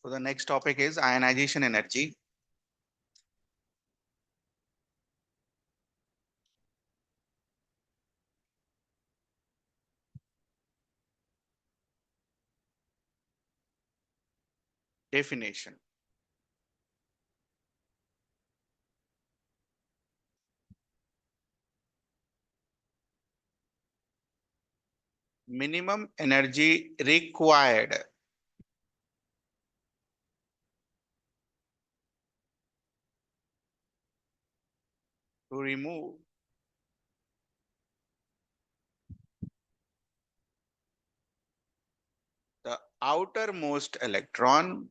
So the next topic is ionization energy. Definition. Minimum energy required to remove the outermost electron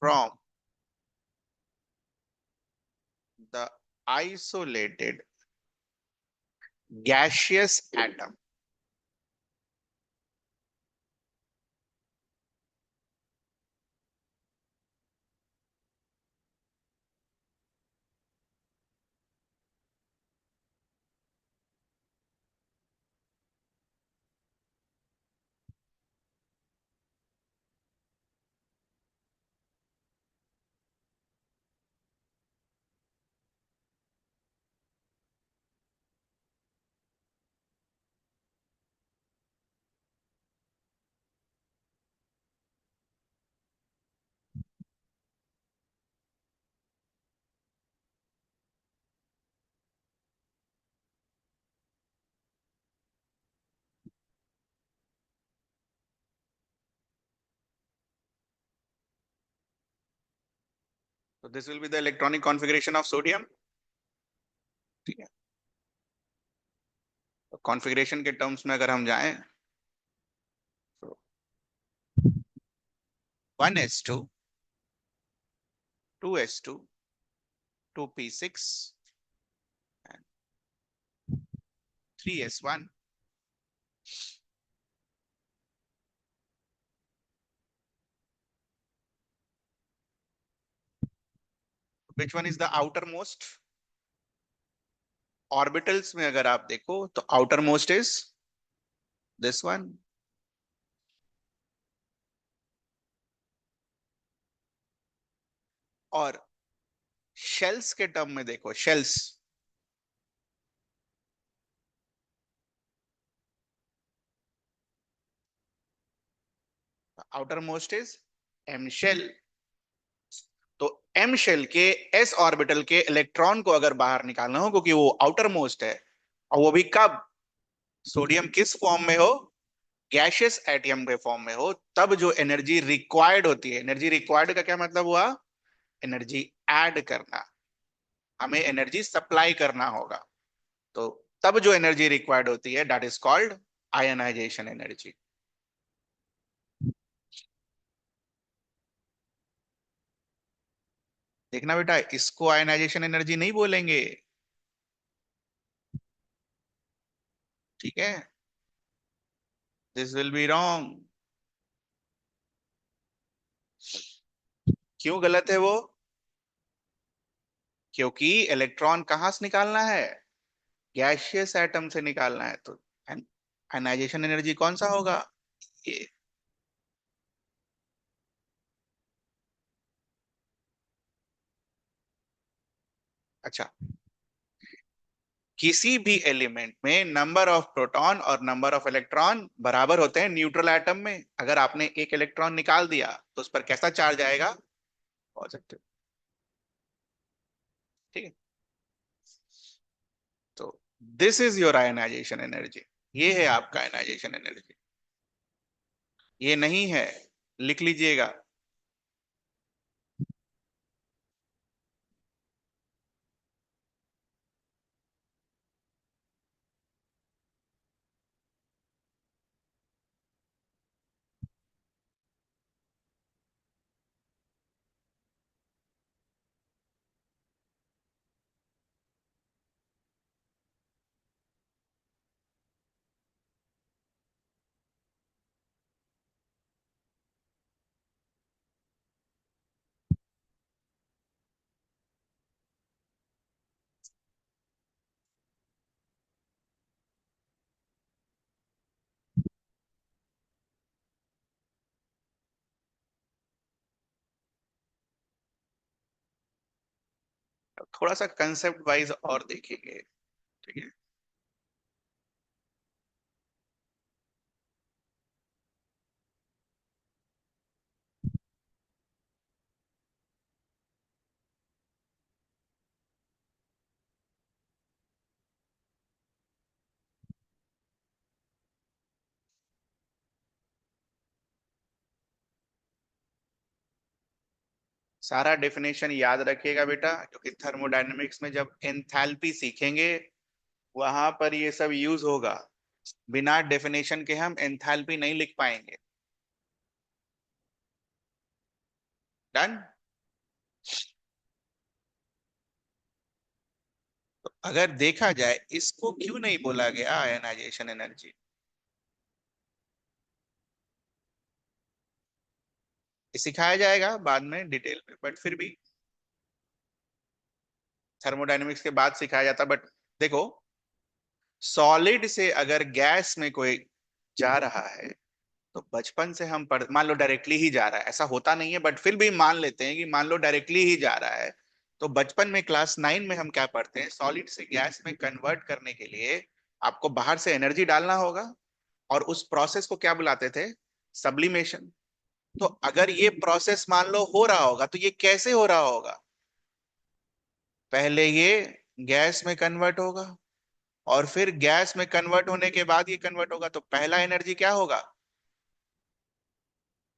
from the isolated gaseous atom. So this will be the electronic configuration of sodium. ठीक है, तो configuration के terms में अगर हम जाएं तो 1s2 2s2 2p6 and 3s1. Which one is the outermost? Orbitals में अगर आप देखो तो outermost is this one, और शेल्स के टर्म में देखो, shells outermost is M shell. तो एम शेल के एस ऑर्बिटल के इलेक्ट्रॉन को अगर बाहर निकालना हो, क्योंकि वो आउटर मोस्ट है, और वो भी कब, सोडियम किस फॉर्म में हो, गैशियस एटम के फॉर्म में हो, तब जो एनर्जी रिक्वायर्ड होती है, एनर्जी रिक्वायर्ड का क्या मतलब हुआ, एनर्जी ऐड करना, हमें एनर्जी सप्लाई करना होगा, तो तब जो एनर्जी रिक्वायर्ड होती है that is called ionization energy. देखना बेटा, इसको आयनाइजेशन एनर्जी नहीं बोलेंगे, ठीक है, दिस विल बी रॉन्ग। क्यों गलत है वो, क्योंकि इलेक्ट्रॉन कहां से निकालना है, गैसियस एटम से निकालना है, तो आयनाइजेशन एनर्जी कौन सा होगा, ये। अच्छा, किसी भी एलिमेंट में नंबर ऑफ प्रोटॉन और नंबर ऑफ इलेक्ट्रॉन बराबर होते हैं न्यूट्रल एटम में। अगर आपने एक इलेक्ट्रॉन निकाल दिया तो उस पर कैसा चार्ज आएगा, पॉजिटिव, ठीक है। तो this is your ionization energy, ये है आपका आयनाइजेशन एनर्जी, ये नहीं है, लिख लीजिएगा। थोड़ा सा कंसेप्ट वाइज और देखेंगे। ठीक है। सारा डेफिनेशन याद रखिएगा बेटा, क्योंकि थर्मोडायनेमिक्स में जब एंथैल्पी सीखेंगे वहां पर ये सब यूज होगा। बिना डेफिनेशन के हम एंथैल्पी नहीं लिख पाएंगे। डन। तो अगर देखा जाए इसको क्यों नहीं बोला गया आयनाइजेशन एनर्जी, सिखाया जाएगा बाद में डिटेल में, बट फिर भी थर्मोडायनेमिक्स के बाद सिखाया जाता। बट देखो, सॉलिड से अगर गैस में कोई जा रहा है तो बचपन से हम पढ़, मान लो डायरेक्टली ही जा रहा है, ऐसा होता नहीं है बट फिर भी मान लेते हैं कि मान लो डायरेक्टली ही जा रहा है, तो बचपन में क्लास 9 में हम क्या पढ़ते हैं, सॉलिड से गैस में कन्वर्ट करने के लिए आपको बाहर से एनर्जी डालना होगा, और उस प्रोसेस को क्या बुलाते थे, सब्लिमेशन। तो अगर ये प्रोसेस मान लो हो रहा होगा तो ये कैसे हो रहा होगा, पहले ये गैस में कन्वर्ट होगा, और फिर गैस में कन्वर्ट होने के बाद ये कन्वर्ट होगा, तो पहला एनर्जी क्या होगा,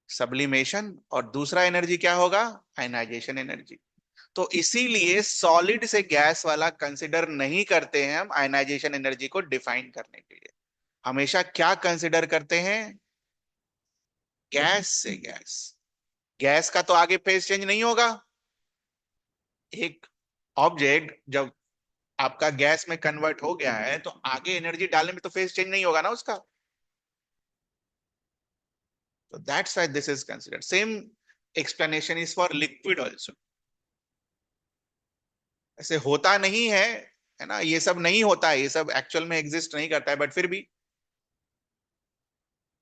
सब्लिमेशन, और दूसरा एनर्जी क्या होगा, आयनाइजेशन एनर्जी। तो इसीलिए सॉलिड से गैस वाला कंसिडर नहीं करते हैं हम आयनाइजेशन एनर्जी को डिफाइन करने के लिए। हमेशा क्या कंसिडर करते हैं, गैस से गैस। गैस का तो आगे फेज चेंज नहीं होगा। एक ऑब्जेक्ट जब आपका गैस में कन्वर्ट हो गया है तो आगे एनर्जी डालने में तो फेज चेंज नहीं होगा ना उसका। तो that's why this is considered same. Explanation is for liquid also. ऐसे होता नहीं है ना, ये सब नहीं होता है, ये सब एक्चुअल में एग्जिस्ट नहीं करता है, बट फिर भी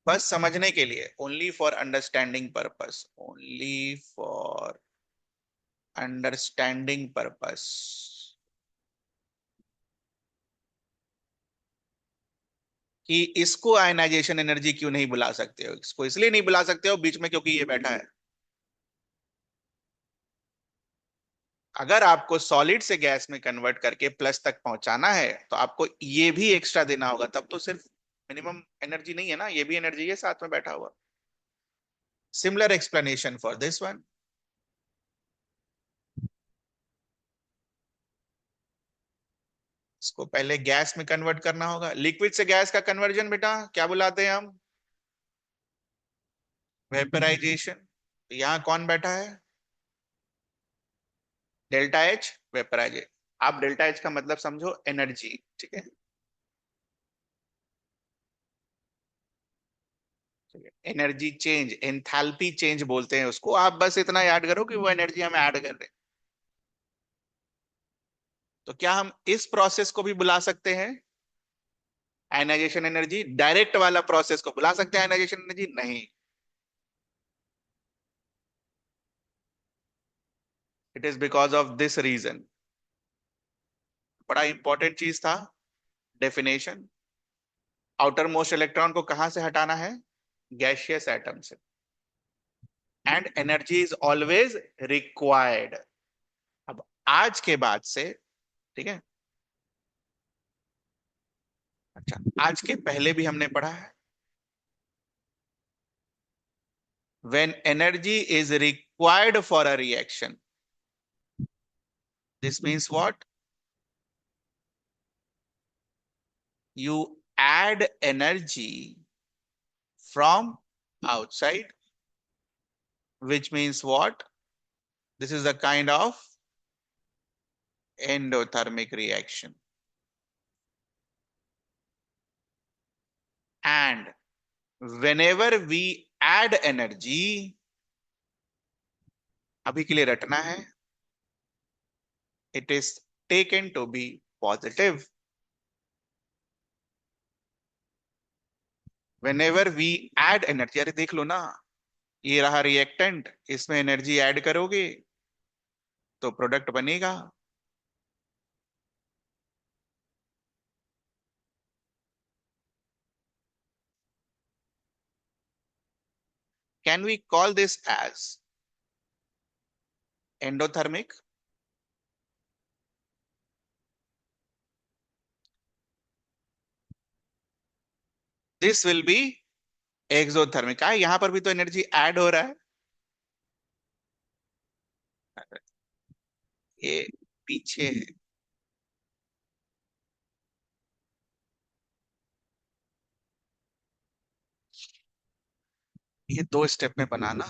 बस समझने के लिए, only for understanding purpose, only for understanding purpose, कि इसको आयनाइजेशन एनर्जी क्यों नहीं बुला सकते हो, इसको इसलिए नहीं बुला सकते हो बीच में क्योंकि ये बैठा है। अगर आपको सॉलिड से गैस में कन्वर्ट करके प्लस तक पहुंचाना है तो आपको ये भी एक्स्ट्रा देना होगा, तब तो सिर्फ मिनिमम एनर्जी नहीं है ना, ये भी एनर्जी है साथ में बैठा हुआ। Similar explanation for this one. इसको पहले गैस में कन्वर्ट करना होगा। लिक्विड से गैस का कन्वर्जन बेटा क्या बुलाते हैं हम, वेपराइजेशन। यहाँ कौन बैठा है, डेल्टा एच, वेपराइजेशन। आप डेल्टा एच का मतलब समझो एनर्जी। ठीक है, एनर्जी चेंज, एंथैल्पी चेंज बोलते हैं उसको। आप बस इतना याद करो कि वो एनर्जी हम ऐड कर रहे हैं। तो क्या हम इस प्रोसेस को भी बुला सकते हैं आयनाइजेशन एनर्जी, डायरेक्ट वाला प्रोसेस को बुला सकते हैं आयनाइजेशन एनर्जी, नहीं। It is because of this reason. बड़ा इंपॉर्टेंट चीज था डेफिनेशन। आउटर मोस्ट इलेक्ट्रॉन को कहां से हटाना है, गैसियस एटम से, and energy is always required. अब आज के बाद से, ठीक है, अच्छा, आज के पहले भी हमने पढ़ा है, when energy is required for a reaction, this means what, you add energy from outside, which means what, this is a kind of endothermic reaction, and whenever we add energy, अभी के लिए रटना है, it is taken to be positive। whenever we add energy, अरे देख लो ना, ये रहा रिएक्टेंट, इसमें एनर्जी ऐड करोगे तो प्रोडक्ट बनेगा। Can we call this as endothermic? This will be exothermic. है यहां पर भी तो एनर्जी ऐड हो रहा है। ये पीछे है। ये दो स्टेप में बनाना।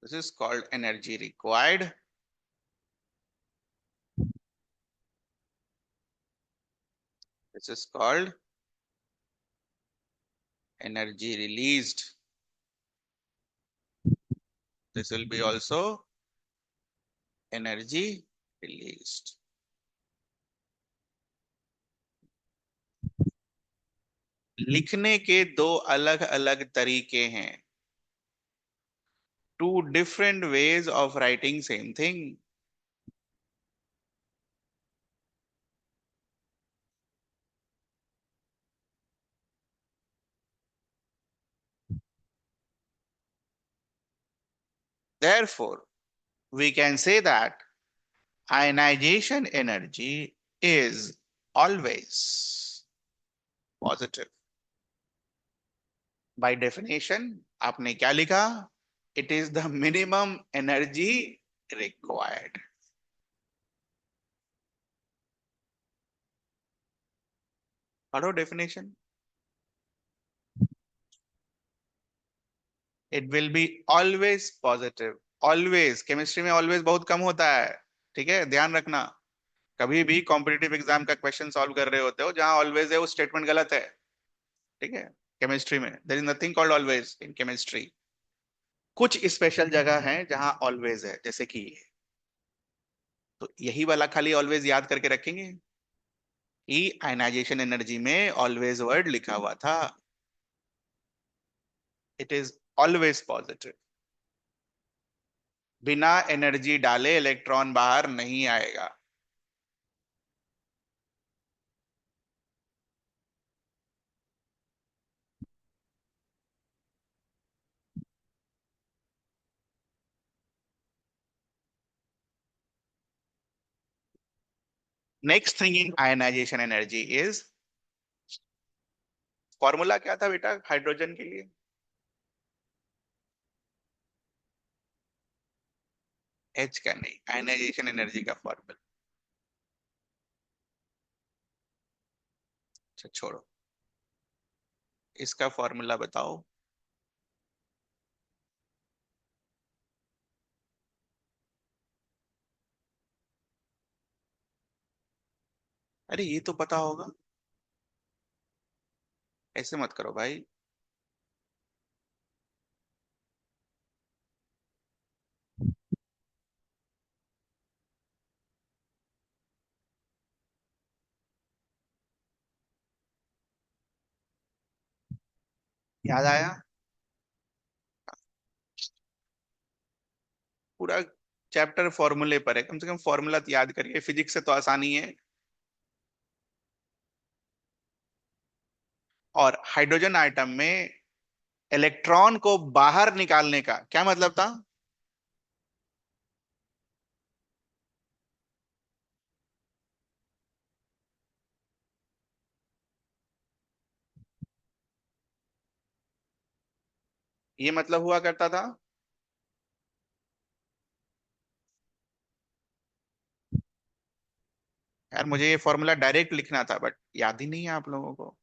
This is called energy required. This is called energy released. This will be also energy released. लिखने के दो अलग अलग तरीके हैं। Two different ways of writing same thing. Therefore, we can say that ionization energy is always positive. By definition, आपने क्या लिखा? It is the minimum energy required. पढ़ो definition. It will be always positive. Always chemistry में always बहुत कम होता है। ठीक है, ध्यान रखना। कभी भी कॉम्पिटिटिव एग्जाम का क्वेश्चन सॉल्व कर रहे होते हो, जहां ऑलवेज है वो स्टेटमेंट गलत है। ठीक है, केमिस्ट्री में there is nothing called always in chemistry. कुछ स्पेशल जगह है जहां ऑलवेज है, जैसे कि ये। तो यही वाला खाली ऑलवेज याद करके रखेंगे कि आयनाइजेशन एनर्जी में ऑलवेज वर्ड लिखा हुआ था। It is always positive. बिना एनर्जी डाले इलेक्ट्रॉन बाहर नहीं आएगा। Next thing in ionization energy is, formula क्या था बेटा हाइड्रोजन के लिए? एच का नहीं, आयनाइजेशन एनर्जी का फॉर्मूला। अच्छा छोड़ो, इसका फॉर्मूला बताओ। अरे ये तो पता होगा। ऐसे मत करो भाई। याद आया? पूरा चैप्टर फॉर्मूले पर है, कम से कम फॉर्मूला तो याद करिए, फिजिक्स से तो आसानी है। और हाइड्रोजन आइटम में इलेक्ट्रॉन को बाहर निकालने का क्या मतलब था? ये मतलब हुआ करता था। यार मुझे ये फॉर्मूला डायरेक्ट लिखना था, बट याद ही नहीं है आप लोगों को।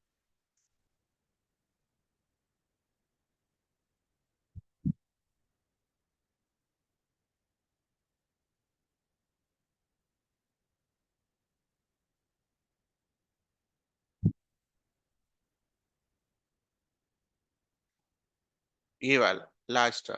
ये वाला लास्ट।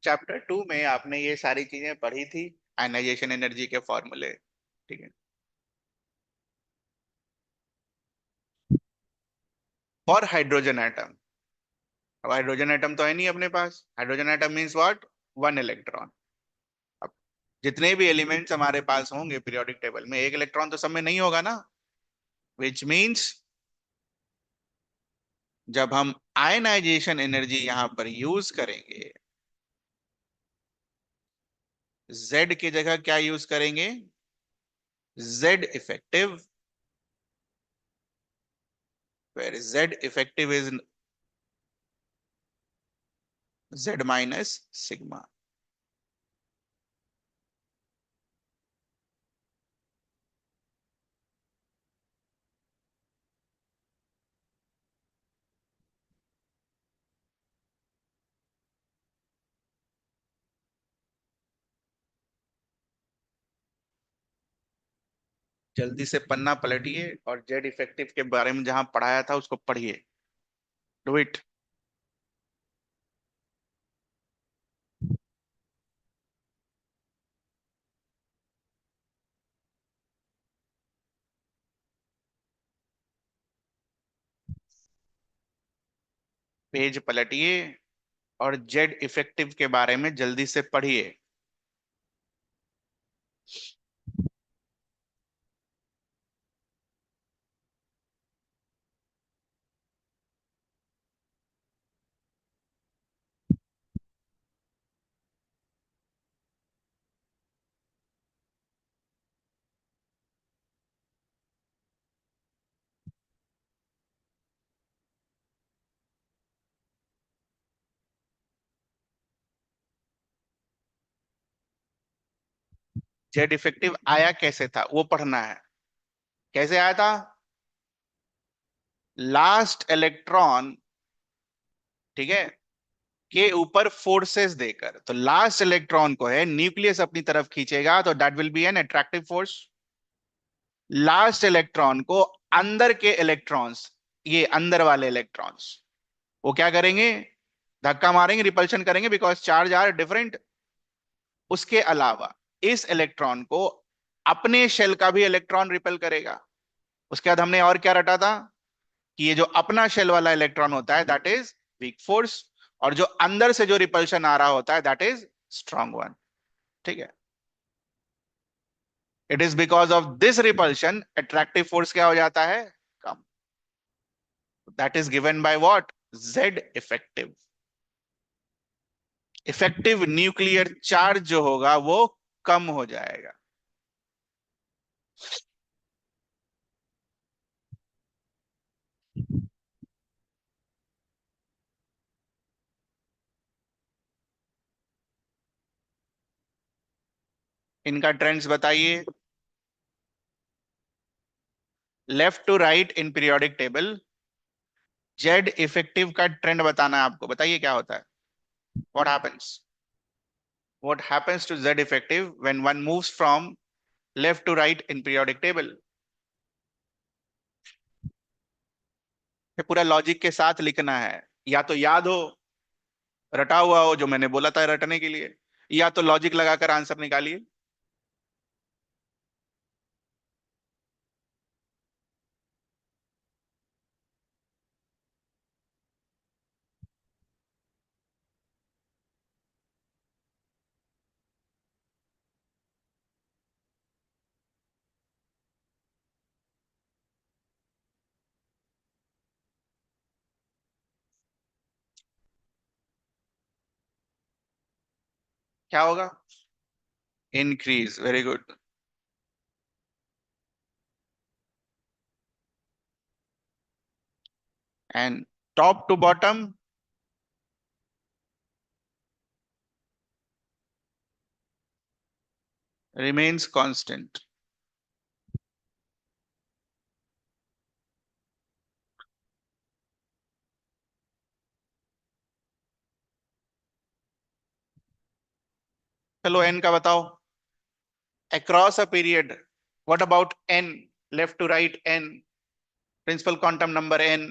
चैप्टर 2 में आपने ये सारी चीजें पढ़ी थी, आयनाइजेशन एनर्जी के फॉर्मूले। ठीक है। फॉर हाइड्रोजन एटम, अब हाइड्रोजन एटम तो है नहीं अपने पास, hydrogen atom means what, one electron. अब जितने भी एलिमेंट्स हमारे पास होंगे पीरियोडिक टेबल में, एक इलेक्ट्रॉन तो सब में नहीं होगा ना, विच मीन्स जब हम आयनाइजेशन एनर्जी यहां पर यूज करेंगे, Z की जगह क्या यूज करेंगे, Z effective, where Z effective is Z minus sigma। जल्दी से पन्ना पलटिए और जेड इफेक्टिव के बारे में जहां पढ़ाया था उसको पढ़िए। Do it. पेज पलटिए और जेड इफेक्टिव के बारे में जल्दी से पढ़िए। जेड इफेक्टिव आया कैसे था वो पढ़ना है। कैसे आया था, लास्ट इलेक्ट्रॉन, ठीक है, के ऊपर फोर्सेस देकर। तो लास्ट इलेक्ट्रॉन को है न्यूक्लियस अपनी तरफ खींचेगा तो that will be an attractive force. Last electron को अंदर के इलेक्ट्रॉन्स, ये अंदर वाले इलेक्ट्रॉन्स, वो क्या करेंगे, धक्का मारेंगे, रिपल्शन करेंगे, बिकॉज चार्ज आर डिफरेंट। उसके अलावा इस इलेक्ट्रॉन को अपने शेल का भी इलेक्ट्रॉन रिपेल करेगा। उसके बाद हमने और क्या रटा था कि ये जो अपना शेल वाला इलेक्ट्रॉन होता है दैट इज वीक फोर्स, और जो अंदर से जो रिपल्शन आ रहा होता है दैट इज स्ट्रॉन्ग वन। ठीक है। It is because of this repulsion attractive force क्या हो जाता है, कम। That is given by what, Z effective. Effective nuclear charge जो होगा वो कम हो जाएगा। इनका ट्रेंड्स बताइए, left to right in periodic table. Z effective का ट्रेंड बताना है आपको, बताइए क्या होता है, what happens, what happens to Z effective when one moves from left to right in periodic table. ये पूरा लॉजिक के साथ लिखना है, या तो याद हो, रटा हुआ हो जो मैंने बोला था रटने के लिए, या तो लॉजिक लगाकर आंसर निकालिए। क्या होगा, increase, very good. And top to bottom, remains constant. चलो एन का बताओ, across a period, what about n, left to right n, principal quantum number n।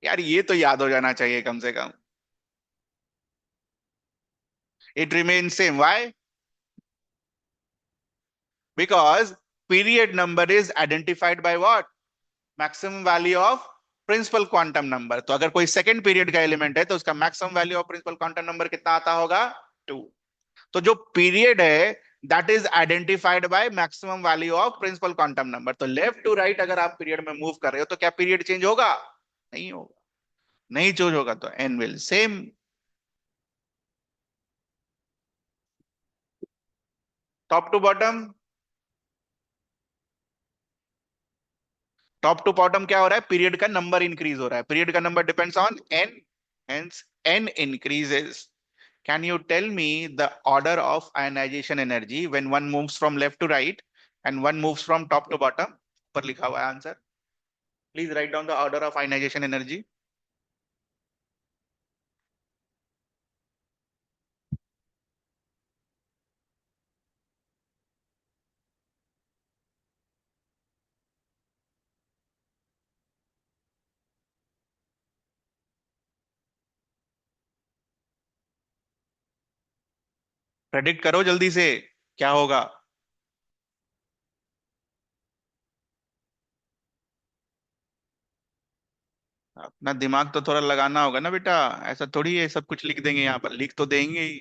यार ये तो याद हो जाना चाहिए कम से कम। It remains same. Why? Because period number is identified by what? Maximum value of principal quantum number. तो अगर कोई सेकंड पीरियड का एलिमेंट है तो उसका maximum value of principal quantum number कितना आता होगा? 2. तो जो पीरियड है that is identified by maximum value of principal quantum number. तो लेफ्ट टू राइट अगर आप पीरियड में मूव कर रहे हो तो क्या पीरियड चेंज होगा? नहीं होगा. नहीं चेंज होगा तो n will same. Top to bottom. Top to bottom क्या हो रहा है? पीरियड का नंबर इंक्रीज हो रहा है. पीरियड का number depends on n. Hence n increases. Can you tell me the order of ionization energy when one moves from left to right and one moves from top to bottom? ऊपर लिखा हुआ है answer. Please write down the order of ionization energy. Predict करो जल्दी से. क्या होगा? अपना दिमाग तो थोड़ा लगाना होगा ना बेटा. ऐसा थोड़ी है सब कुछ लिख देंगे यहाँ पर. लिख तो देंगे ही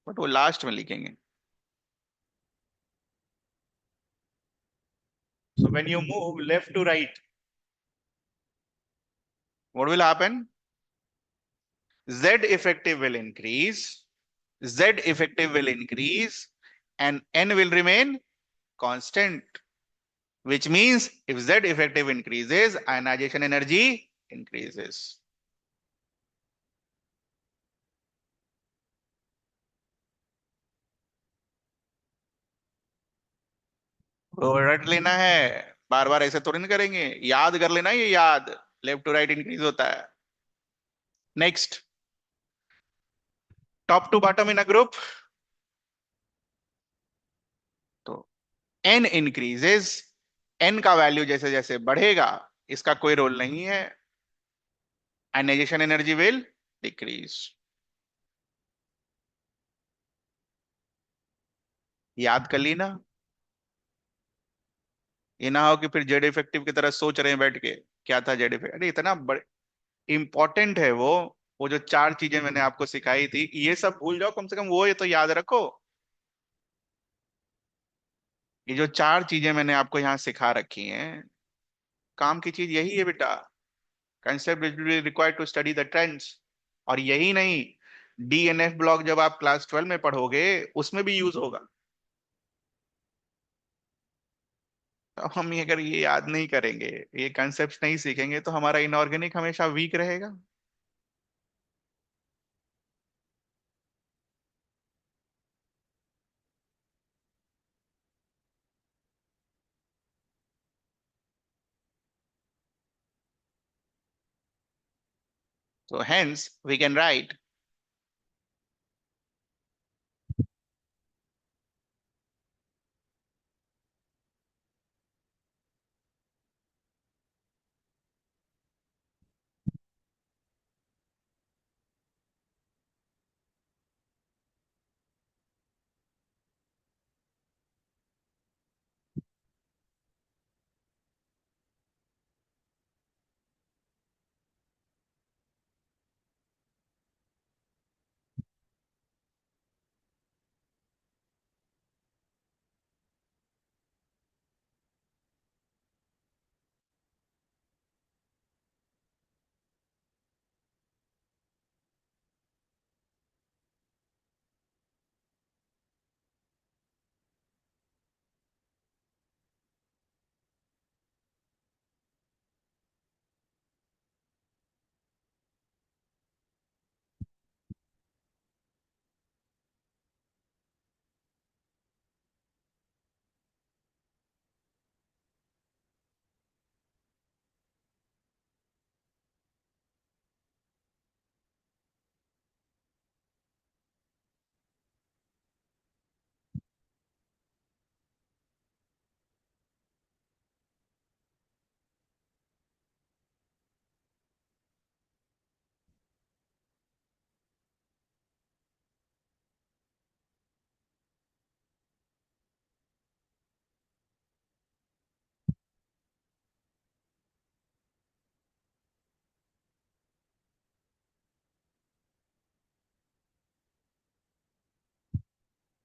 बट वो लास्ट में लिखेंगे. So when you move left to right, what will happen? Z effective will increase. Z effective will increase and N will remain constant. Which means if Z effective increases, ionization energy increases. तो रट लेना है. बार बार ऐसे थोड़ी ना करेंगे. याद कर लेना ये याद. लेफ्ट टू राइट इंक्रीज होता है. Next. Top to bottom in a group. तो एन इंक्रीजेस. एन का वैल्यू जैसे जैसे बढ़ेगा इसका कोई रोल नहीं है. Ionization energy will decrease. याद कर ली ना. ये ना हो कि फिर जेड इफेक्टिव की तरह सोच रहे हैं बैठ के. क्या था जेड इफेक्ट? अरे इतना इंपॉर्टेंट है वो जो चार चीजें मैंने आपको सिखाई थी ये सब भूल जाओ कम से कम वो ये तो याद रखो. ये जो चार चीजें मैंने आपको यहाँ सिखा रखी हैं काम की चीज यही है बेटा. Concept required to study the trends. और यही नहीं, डीएनएफ ब्लॉक जब आप क्लास 12 में पढ़ोगे उसमें भी यूज होगा. तो हम ये अगर ये याद नहीं करेंगे ये कंसेप्ट नहीं सीखेंगे तो हमारा इनऑर्गेनिक हमेशा वीक रहेगा. So hence we can write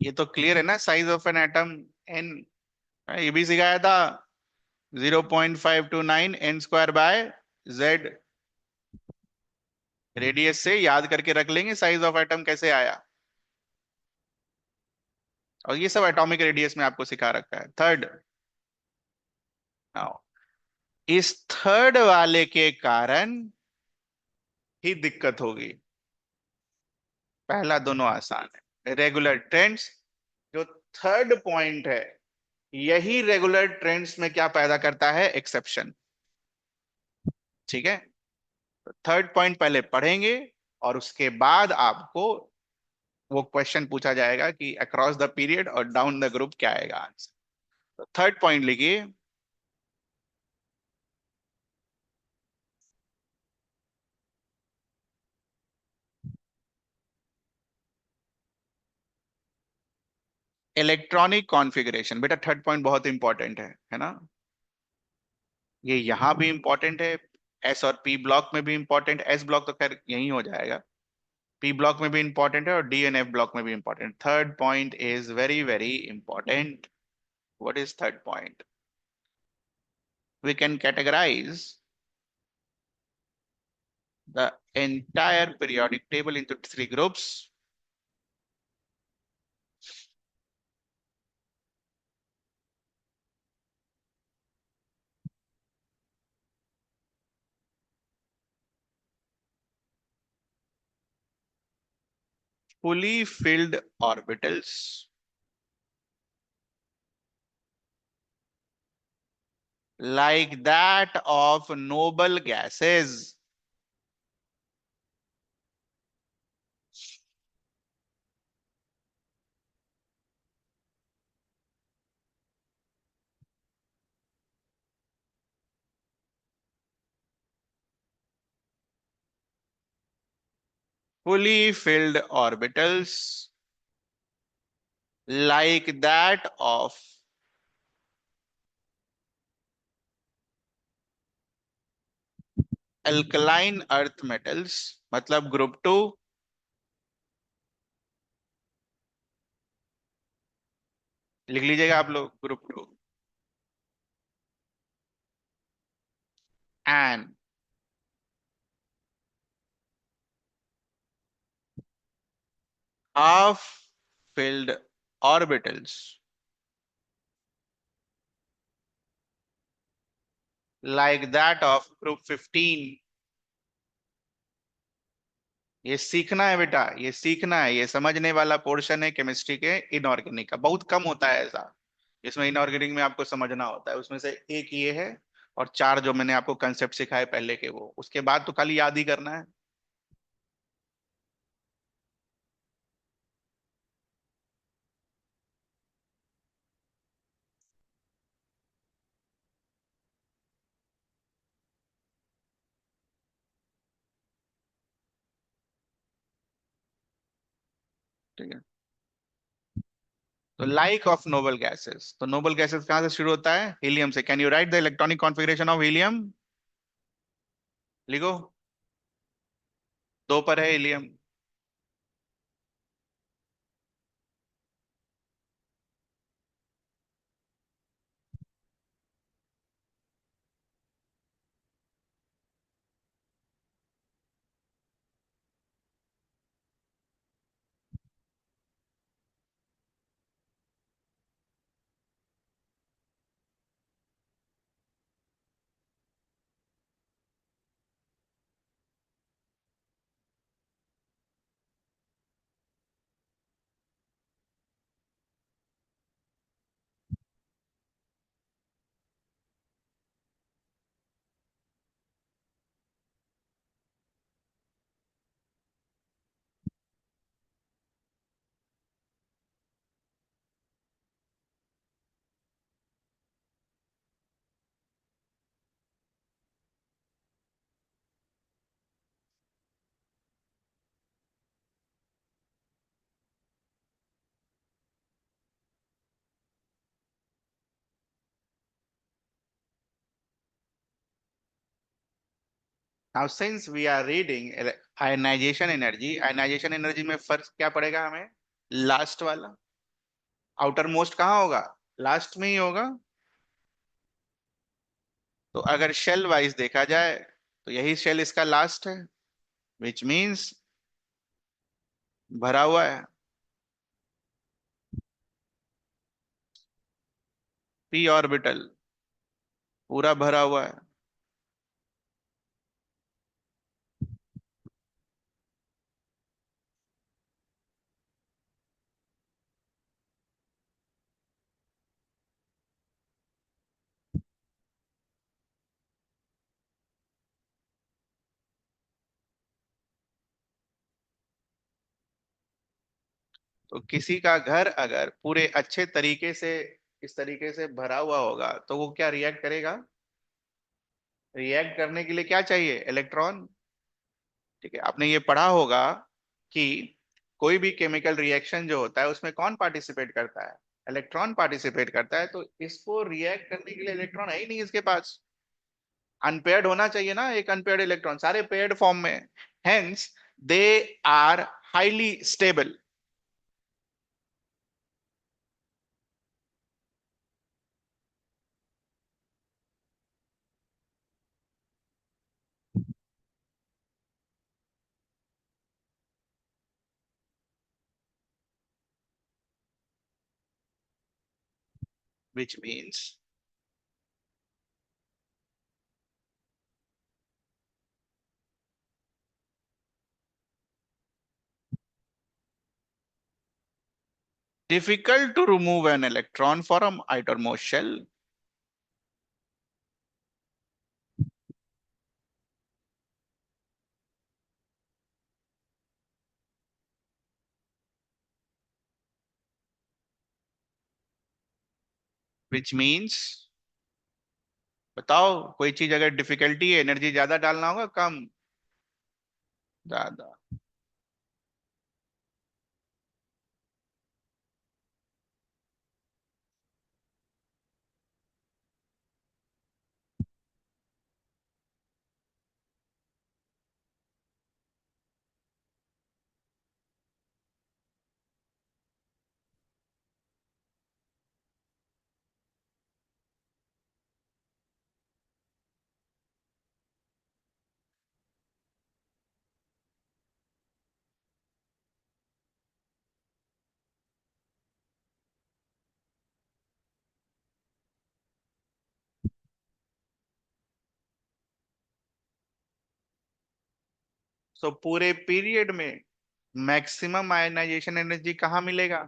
ये तो क्लियर है ना, size of an atom n. ये भी सिखाया था, 0.529 n square by Z. Radius से याद करके रख लेंगे साइज ऑफ एटम कैसे आया। और ये सब एटॉमिक रेडियस में आपको सिखा रखा है। थर्ड, नाउ इस थर्ड वाले के कारण ही दिक्कत होगी। पहला दोनों आसान है, रेगुलर ट्रेंड्स। जो थर्ड पॉइंट है, यही रेगुलर ट्रेंड्स में क्या पैदा करता है, एक्सेप्शन। ठीक है, तो थर्ड पॉइंट पहले पढ़ेंगे, और उसके बाद आपको वो क्वेश्चन पूछा जाएगा कि अक्रॉस द पीरियड और डाउन द ग्रुप क्या आएगा आंसर। तो थर्ड पॉइंट लिखिए, इलेक्ट्रॉनिक कॉन्फ़िगरेशन। बेटा थर्ड पॉइंट बहुत इंपॉर्टेंट है ना। ये यहां भी इंपॉर्टेंट है, एस और पी ब्लॉक में भी इंपॉर्टेंट। एस ब्लॉक तो खैर यही हो जाएगा, पी ब्लॉक में भी इंपॉर्टेंट है, और डी एन एफ ब्लॉक में भी important. Third point is very very important. What is third point? We can categorize the entire periodic table into three groups. Fully filled orbitals, like that of noble gases. Fully filled orbitals, like that of alkaline earth metals, मतलब group two. लिख लीजिएगा आप लोग, group two. And half filled orbitals, like that of group 15। ये सीखना है बेटा, ये सीखना है, ये समझने वाला पोर्शन है केमिस्ट्री के इनऑर्गेनिक का। बहुत कम होता है ऐसा, इसमें इनऑर्गेनिक में आपको समझना होता है। उसमें से एक ये है, और चार जो मैंने आपको कंसेप्ट सिखाए पहले के, वो उसके बाद तो खाली याद ही करना है। ठीक है, तो लाइक ऑफ नोबल गैसेस, तो नोबल गैसेस कहाँ से शुरू होता है, हीलियम से। Can you write the electronic configuration of helium? लिखो, दो पर है helium. Now since we are reading ionization energy, ionization energy में फर्क क्या पड़ेगा हमें, लास्ट वाला। आउटर मोस्ट कहाँ होगा? लास्ट में ही होगा। तो अगर शेल वाइज देखा जाए तो यही शेल इसका लास्ट है, विच मीन्स भरा हुआ है। पी ऑर्बिटल पूरा भरा हुआ है। तो किसी का घर अगर पूरे अच्छे तरीके से इस तरीके से भरा हुआ होगा तो वो क्या रिएक्ट करेगा? रिएक्ट करने के लिए क्या चाहिए? इलेक्ट्रॉन। ठीक है, आपने ये पढ़ा होगा कि कोई भी केमिकल रिएक्शन जो होता है उसमें कौन पार्टिसिपेट करता है? इलेक्ट्रॉन पार्टिसिपेट करता है। तो इसको रिएक्ट करने के लिए इलेक्ट्रॉन है ही नहीं इसके पास। अनपेयर्ड होना चाहिए ना, एक अनपेयर्ड इलेक्ट्रॉन, सारे पेयर्ड फॉर्म में। Hence they are highly stable. Which means difficult to remove an electron from outermost shell. Which means बताओ, कोई चीज अगर डिफिकल्टी है, एनर्जी ज्यादा डालना होगा कम? ज्यादा। सो पूरे पीरियड में मैक्सिमम आयनाइजेशन एनर्जी कहाँ मिलेगा?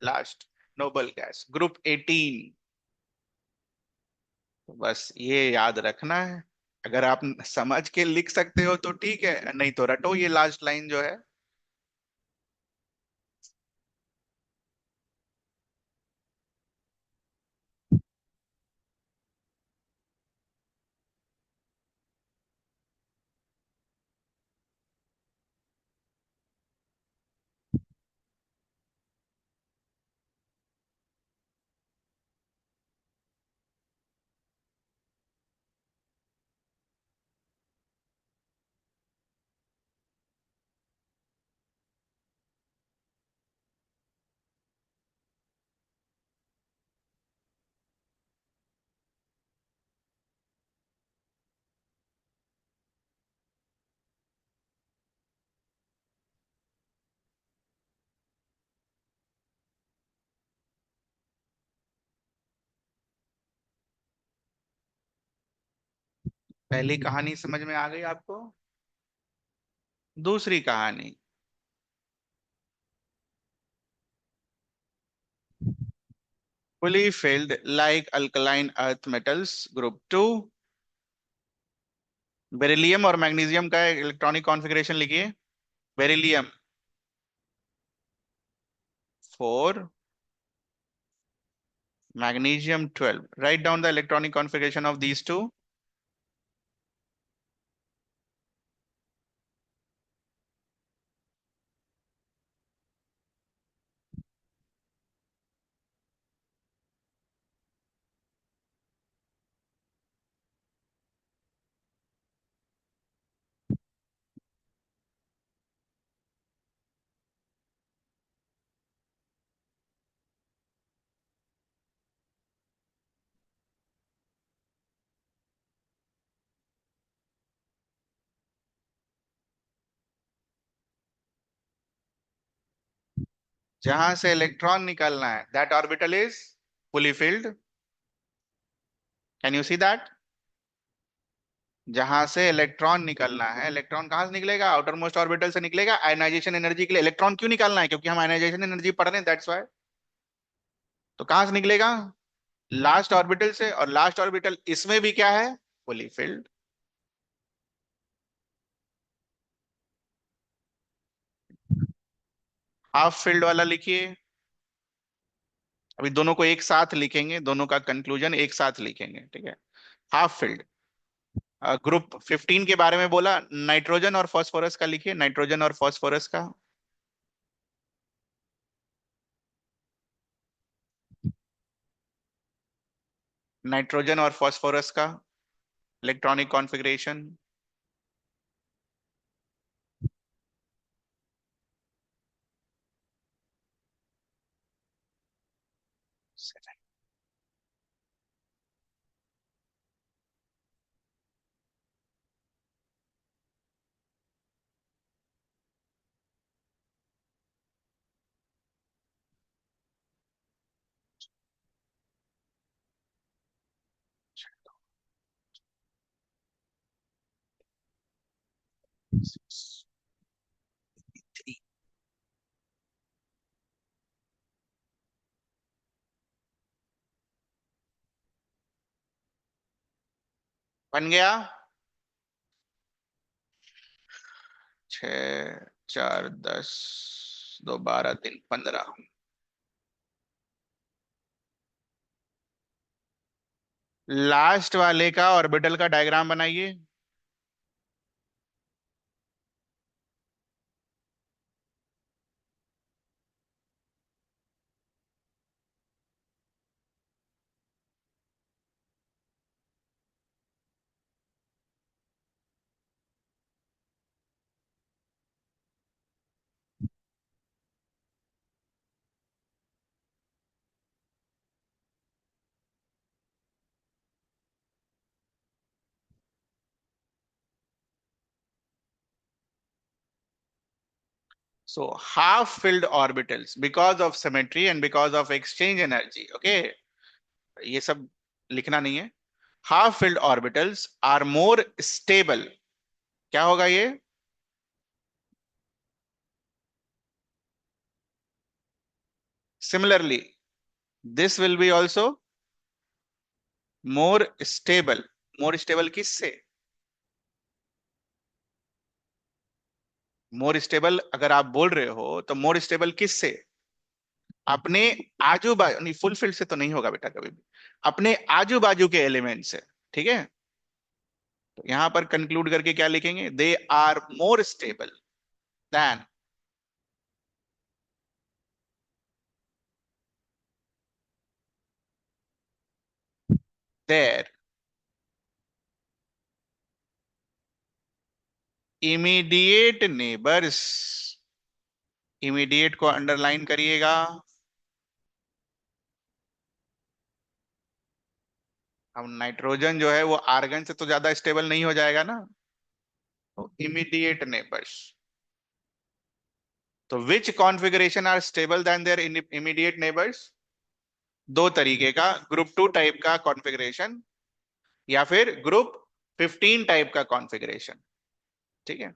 लास्ट। Noble gas group 18। तो बस ये याद रखना है। अगर आप समझ के लिख सकते हो तो ठीक है, नहीं तो रटो ये लास्ट लाइन जो है। पहली कहानी समझ में आ गई आपको? दूसरी कहानी। fully filled like alkaline earth metals group 2। Beryllium और मैग्नीशियम का इलेक्ट्रॉनिक कॉन्फ़िगरेशन लिखिए। Beryllium 4, magnesium 12। Write down the electronic configuration of these two। जहां से इलेक्ट्रॉन निकलना है that orbital is fully filled. Can you see that? जहां से electron निकलना है, इलेक्ट्रॉन कहां से निकलेगा? आउटर मोस्ट ऑर्बिटल से निकलेगा। आयनाइजेशन एनर्जी के लिए इलेक्ट्रॉन क्यों निकालना है? क्योंकि हम आयनाइजेशन एनर्जी पढ़ रहे हैं, दैट्स वाई। तो कहां से निकलेगा? लास्ट ऑर्बिटल से। और लास्ट ऑर्बिटल इसमें भी क्या है? Fully filled. हाफ फील्ड वाला लिखिए। अभी दोनों को एक साथ लिखेंगे, दोनों का कंक्लूजन एक साथ लिखेंगे, ठीक है? Half field. ग्रुप 15 के बारे में बोला, नाइट्रोजन और फास्फोरस का लिखिए, नाइट्रोजन और फास्फोरस का। नाइट्रोजन और फास्फोरस का इलेक्ट्रॉनिक कॉन्फ़िगरेशन। बन गया। 6 4 10, 2 12 3 15। लास्ट वाले का ऑर्बिटल का डायग्राम बनाइए। So half filled orbitals because of symmetry and because of exchange energy, okay? ये सब लिखना नहीं है। Half filled orbitals are more stable. क्या होगा ये? Similarly this will be also more stable. More stable किससे? मोर स्टेबल अगर आप बोल रहे हो तो मोर स्टेबल किससे? अपने आजू बाजू, नहीं फुल फिल्ड से तो नहीं होगा बेटा कभी भी, अपने आजू बाजू के एलिमेंट से। ठीक है? तो यहां पर कंक्लूड करके क्या लिखेंगे? They are more stable than their immediate neighbours. Immediate को अंडरलाइन करिएगा। अब नाइट्रोजन जो है वो आर्गन से तो ज्यादा स्टेबल नहीं हो जाएगा ना। तो इमीडिएट नेबर्स। तो which configuration are stable than their immediate neighbours? दो तरीके का, ग्रुप 2 टाइप का कॉन्फ़िगरेशन या फिर ग्रुप 15 टाइप का कॉन्फ़िगरेशन। ठीक है?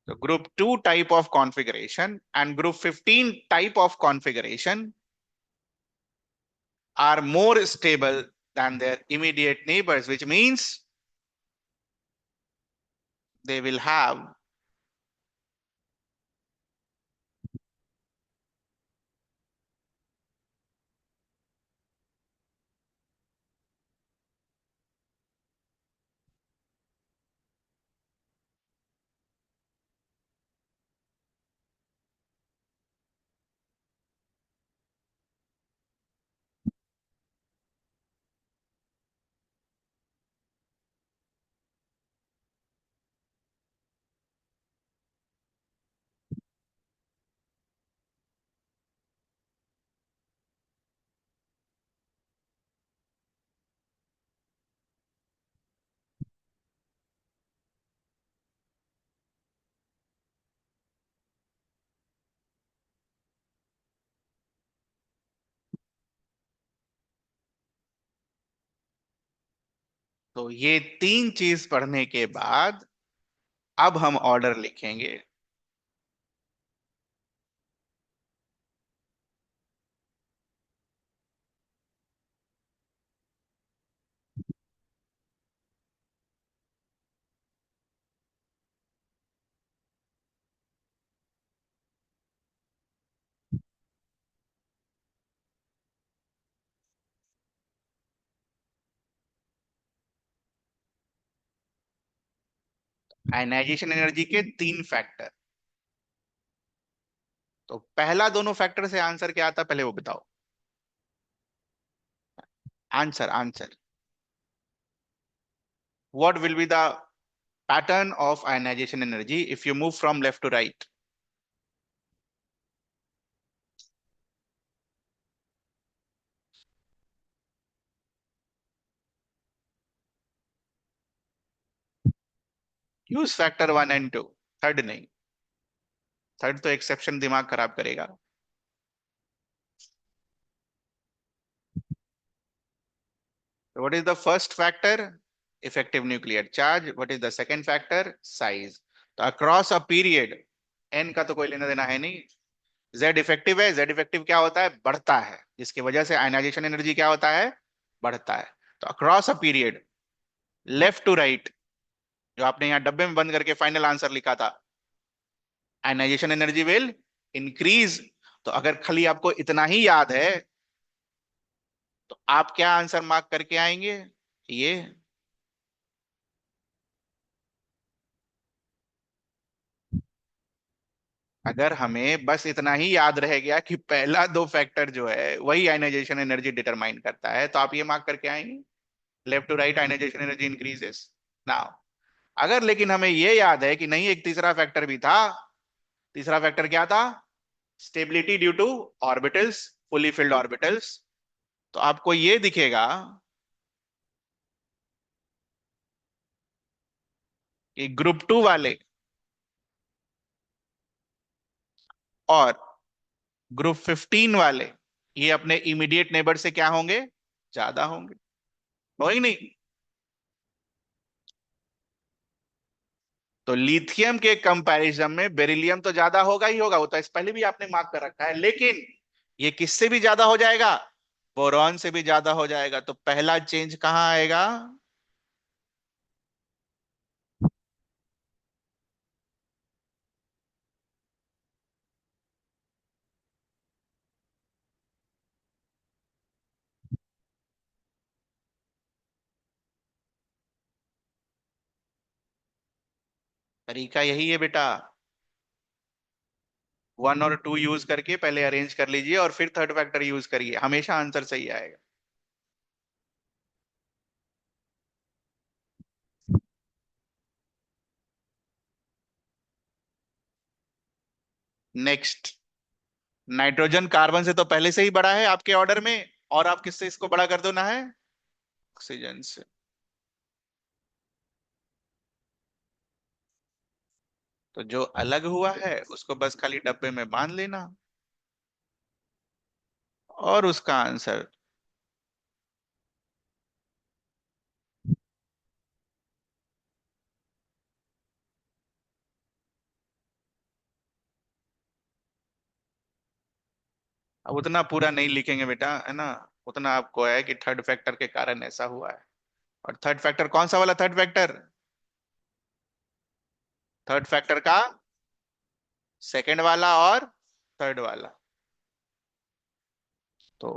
तो group 2 type of configuration and group 15 type of configuration are more stable than their immediate neighbors, which means they will have तो ये तीन चीज पढ़ने के बाद अब हम ऑर्डर लिखेंगे। आयनाइजेशन एनर्जी के तीन फैक्टर। तो पहला दोनों फैक्टर से आंसर क्या आता, पहले वो बताओ। Answer answer. What will be the pattern of ionization energy if you move from left to right? Use factor one and two. Third नहीं। थर्ड तो एक्सेप्शन दिमाग खराब करेगा। What is the first factor? Effective nuclear charge. What is the second factor? Size. तो across a period, n का तो कोई लेना देना है नहीं। जेड इफेक्टिव है। जेड इफेक्टिव क्या होता है? बढ़ता है, जिसकी वजह से आयनाइजेशन एनर्जी क्या होता है? बढ़ता है। तो across a period, left to right, जो आपने यहाँ डब्बे में बंद करके फाइनल आंसर लिखा था, आयनाइजेशन एनर्जी विल इंक्रीज। तो अगर खाली आपको इतना ही याद है तो आप क्या आंसर मार्क करके आएंगे? ये। अगर हमें बस इतना ही याद रह गया कि पहला दो फैक्टर जो है वही आयनाइजेशन एनर्जी डिटरमाइन करता है, तो आप ये मार्क करके आएंगे, left to right ionization energy increases. Now अगर लेकिन हमें ये याद है कि नहीं, एक तीसरा फैक्टर भी था। तीसरा फैक्टर क्या था? Stability due two orbitals, fully filled orbitals. तो आपको ये दिखेगा कि ग्रुप टू वाले और ग्रुप 15 वाले ये अपने इमीडिएट नेबर से क्या होंगे? ज्यादा होंगे। हो ही नहीं। तो लिथियम के कंपैरिजन में बेरिलियम तो ज्यादा होगा ही होगा, वो तो इस पहले भी आपने मार्क कर रखा है, लेकिन ये किससे भी ज्यादा हो जाएगा? बोरॉन से भी ज्यादा हो जाएगा। तो पहला चेंज कहाँ आएगा? तरीका यही है बेटा। वन और टू यूज करके पहले अरेंज कर लीजिए और फिर थर्ड फैक्टर यूज करिए, हमेशा आंसर सही आएगा। नेक्स्ट। नाइट्रोजन कार्बन से तो पहले से ही बड़ा है आपके ऑर्डर में, और आप किससे इसको बड़ा कर दो ना है? ऑक्सीजन से। तो जो अलग हुआ है उसको बस खाली डब्बे में बांध लेना और उसका आंसर। अब उतना पूरा नहीं लिखेंगे बेटा, है ना। उतना आपको है कि थर्ड फैक्टर के कारण ऐसा हुआ है। और थर्ड फैक्टर कौन सा वाला थर्ड फैक्टर? थर्ड फैक्टर का सेकंड वाला और थर्ड वाला। तो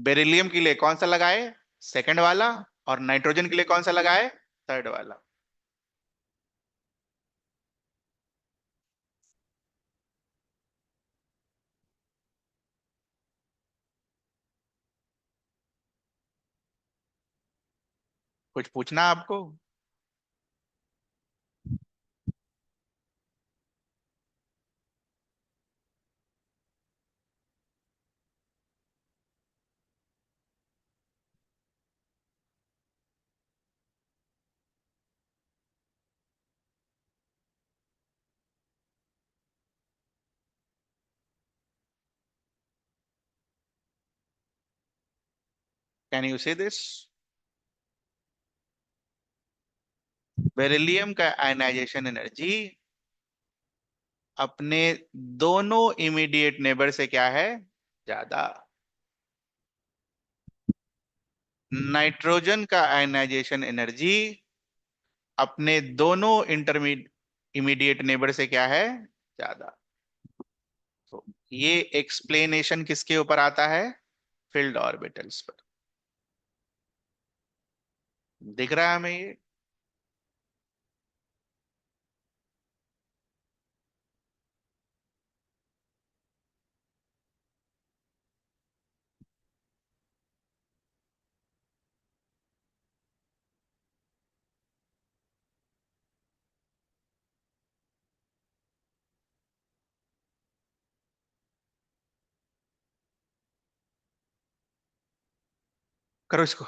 बेरिलियम के लिए कौन सा लगाए? सेकंड वाला। और नाइट्रोजन के लिए कौन सा लगाए? थर्ड वाला। कुछ पूछना आपको? कैन यू से दिस? बेरिलियम का आयनाइजेशन एनर्जी अपने दोनों इमीडिएट नेबर से क्या है, ज्यादा। नाइट्रोजन का आयनाइजेशन एनर्जी अपने दोनों इंटरमीड इमीडिएट नेबर से क्या है, ज्यादा। तो ये एक्सप्लेनेशन किसके ऊपर आता है, फील्ड ऑर्बिटल्स पर। दिख रहा है हमें ये? करो इसको।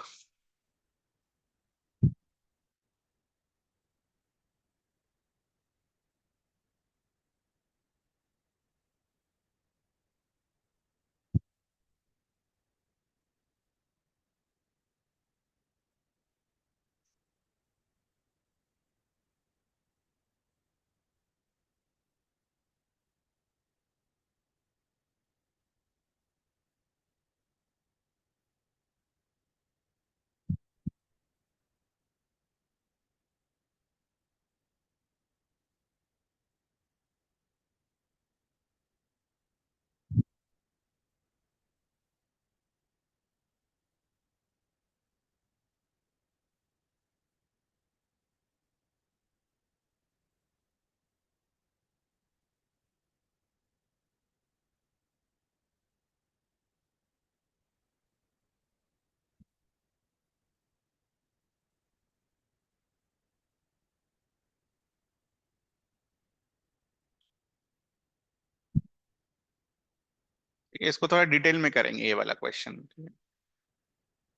इसको थोड़ा डिटेल में करेंगे ये वाला question.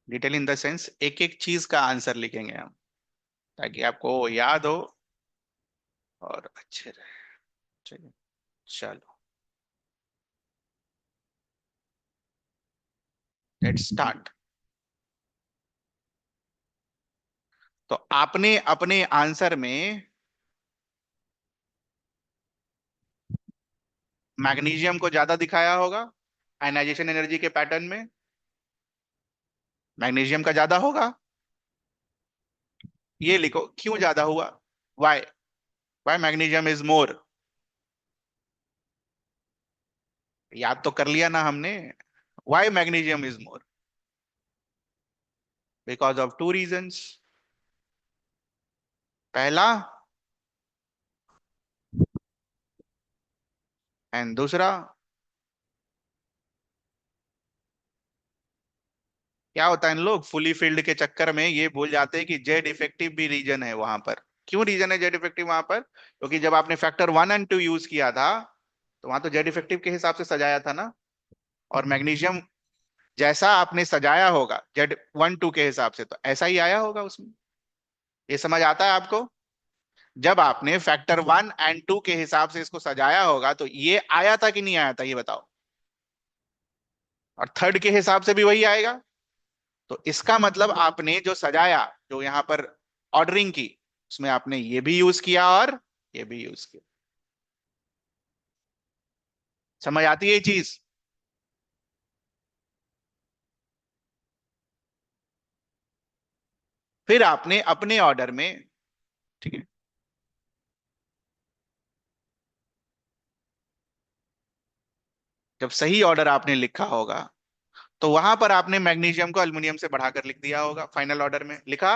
Detail in the sense एक एक चीज का आंसर लिखेंगे हम, ताकि आपको याद हो और अच्छे रहे। चलिए, चलो लेट्स स्टार्ट। तो आपने अपने आंसर में मैग्नीशियम को ज्यादा दिखाया होगा आयनाइजेशन एनर्जी के पैटर्न में। मैग्नीशियम का ज्यादा होगा। ये लिखो क्यों ज्यादा हुआ, why, why magnesium is more. याद तो कर लिया ना हमने। Why magnesium is more, because of two reasons. पहला, एंड दूसरा। क्या होता है, इन लोग फुली फील्ड के चक्कर में ये भूल जाते हैं कि जेड इफेक्टिव भी रीजन है वहां पर। क्यों रीजन है जेड इफेक्टिव वहां पर, क्योंकि जब आपने फैक्टर 1 और 2 यूज किया था, तो वहां तो जेड इफेक्टिव के हिसाब से सजाया था ना। और मैग्नीशियम जैसा आपने सजाया होगा जेड 1 2 के हिसाब से, तो ऐसा ही आया होगा उसमें। ये समझ आता है आपको? जब आपने फैक्टर 1 और 2 के हिसाब से इसको सजाया होगा, तो ये आया था कि नहीं आया था, ये बताओ। और थर्ड के हिसाब से भी वही आएगा। तो इसका मतलब आपने जो सजाया, जो यहां पर ऑर्डरिंग की, उसमें आपने ये भी यूज किया और ये भी यूज किया। समझ आती है ये चीज? फिर आपने अपने ऑर्डर में, ठीक है, जब सही ऑर्डर आपने लिखा होगा, तो वहां पर आपने मैग्नीशियम को एल्युमिनियम से बढ़ाकर लिख दिया होगा, फाइनल ऑर्डर में लिखा।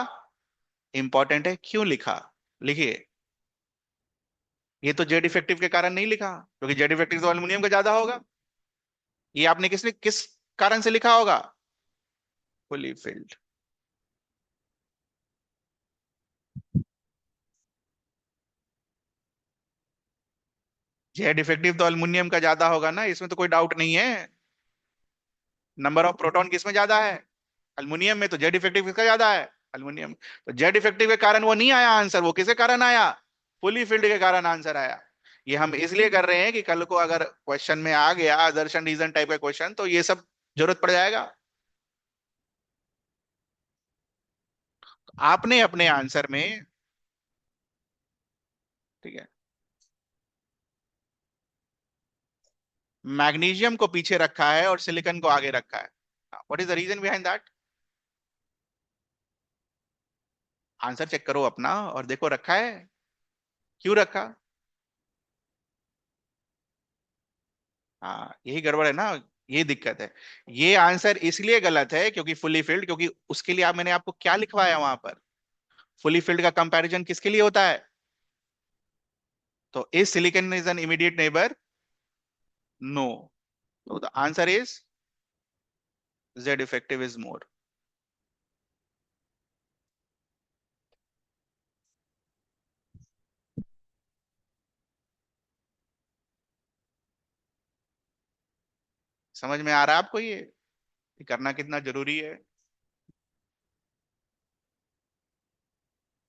इंपॉर्टेंट है क्यों लिखा, लिखिए। ये तो जेड इफेक्टिव के कारण नहीं लिखा, क्योंकि जेड इफेक्टिव तो एल्युमिनियम का ज्यादा होगा। ये आपने किस कारण से लिखा होगा, फुली फिल्ड। जेड इफेक्टिव तो एल्युमिनियम का ज्यादा होगा ना, इसमें तो कोई डाउट नहीं है। नंबर ऑफ प्रोटॉन किसमें ज्यादा है, एल्युमिनियम में। तो जेड इफेक्टिव किसका ज्यादा है, एल्युमिनियम। तो जेड इफेक्टिव के कारण वो नहीं आया आंसर, वो किसके कारण आया, फुली फिल्ड के कारण आंसर आया। ये हम इसलिए कर रहे हैं कि कल को अगर क्वेश्चन में आ गया दर्शन रीजन टाइप का क्वेश्चन, तो ये सब जरूरत पड़ जाएगा। आपने अपने आंसर में ठीक है। मैग्नीशियम को पीछे रखा है और सिलिकॉन को आगे रखा है। What is the reason behind that? Answer check करो अपना और देखो रखा है। क्यों रखा? हाँ, यही गड़बड़ है ना। ये दिक्कत है। ये आंसर इसलिए गलत है क्योंकि फुली फिल्ड, क्योंकि उसके लिए मैंने आपको क्या लिखवाया वहां पर? फुली फिल्ड का कंपैरिजन किसके लिए होता है? तो is silicon is an immediate neighbour? No. तो the answer is Z effective is more. समझ में आ रहा है आपको ये करना कितना जरूरी है?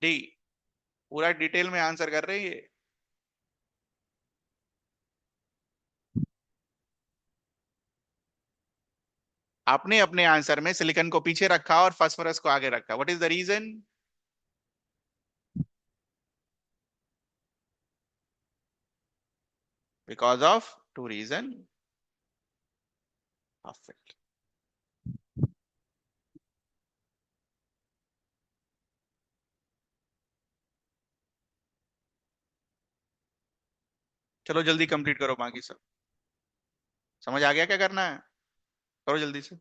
डी। पूरा डिटेल में आंसर कर रहे हैं ये। आपने अपने आंसर में सिलिकॉन को पीछे रखा और फास्फोरस को आगे रखा। What is the reason? Because of two reason. Perfect. चलो जल्दी कंप्लीट करो बाकी सब। समझ आ गया क्या करना है? करो जल्दी से।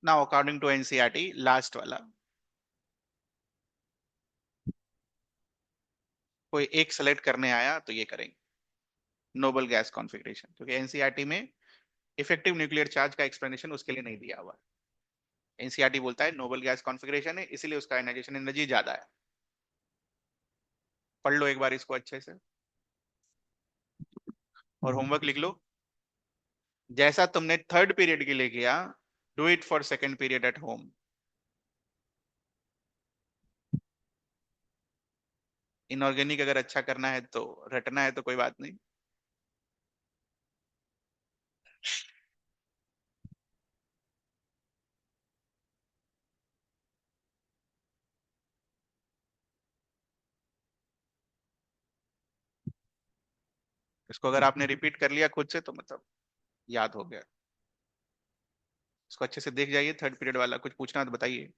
Now according to NCERT last वाला, कोई एक सेलेक्ट करने आया तो ये करेंगे नोबल गैस कॉन्फ़िगरेशन, क्योंकि एनसीईआरटी में इफेक्टिव न्यूक्लियर चार्ज का एक्सप्लेनेशन उसके लिए नहीं दिया हुआ। एनसीईआरटी बोलता है नोबल गैस कॉन्फ़िगरेशन है इसलिए उसका आयनाइजेशन एनर्जी ज्यादा है। पढ़ लो एक बार इसको अच्छे से और होमवर्क लिख लो। जैसा तुमने थर्ड पीरियड के लिए किया, do it for second period at home. Inorganic अगर अच्छा करना है तो रटना है तो कोई बात नहीं। इसको अगर आपने रिपीट कर लिया खुद से तो मतलब याद हो गया। इसको अच्छे से देख जाइए, थर्ड पीरियड वाला कुछ पूछना है तो बताइए।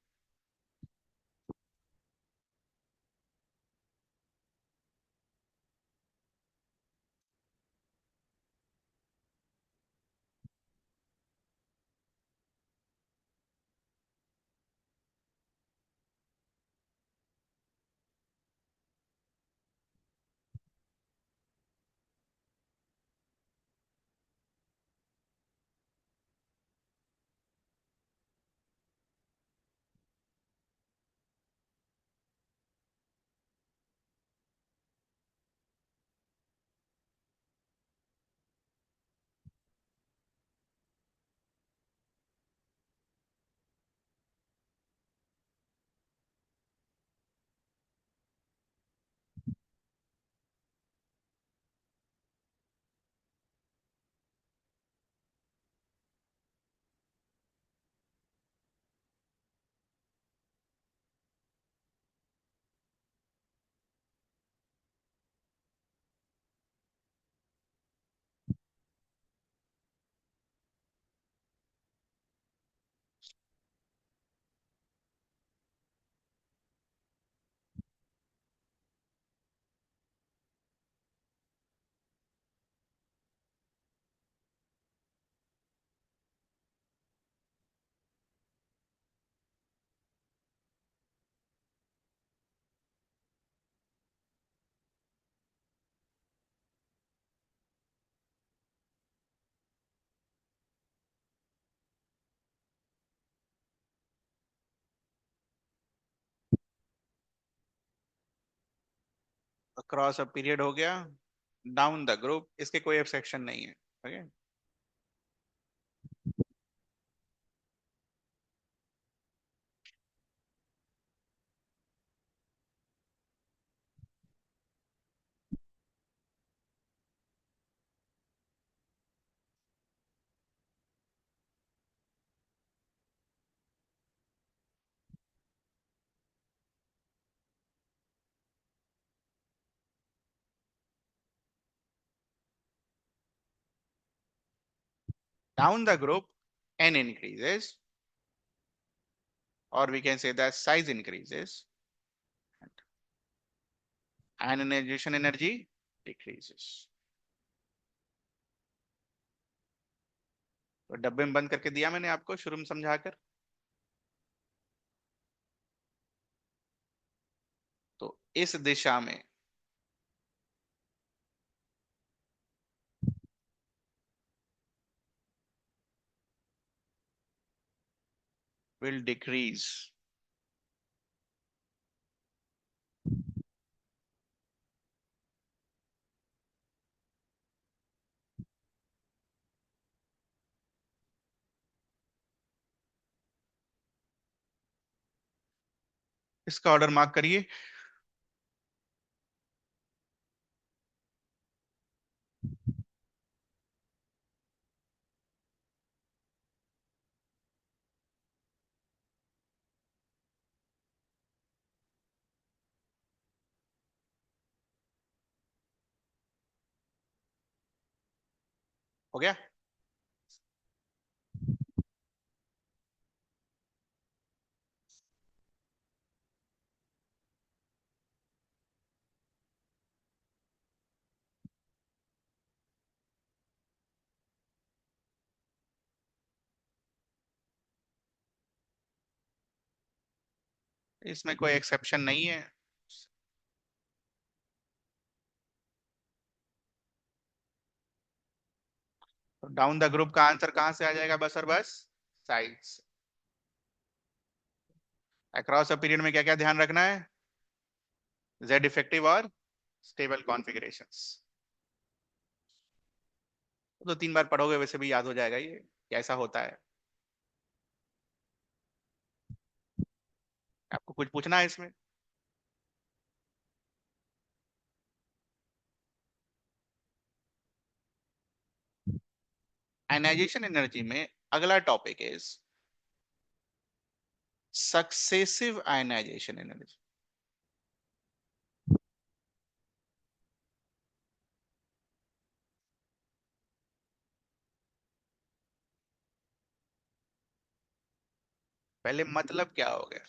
अक्रॉस अ पीरियड हो गया, डाउन द ग्रुप इसके कोई एक्सेप्शन नहीं है। Okay. Down the group n increases, or we can say that size increases, ionization energy decreases। तो डब्बे में बंद करके दिया मैंने आपको शुरू में समझाकर। तो इस दिशा में will decrease। इसका ऑर्डर मार्क करिए। हो गया। इसमें कोई एक्सेप्शन नहीं है। तो डाउन द ग्रुप का आंसर कहां से आ जाएगा? बस और बस साइड्स। अक्रॉस अ पीरियड में क्या क्या ध्यान रखना है? जेड इफेक्टिव और स्टेबल कॉन्फ़िगरेशंस। दो तीन बार पढ़ोगे वैसे भी याद हो जाएगा ये कैसा होता है। आपको कुछ पूछना है इसमें? आयनाइजेशन एनर्जी में अगला topic is successive ionization energy. पहले मतलब क्या हो गया?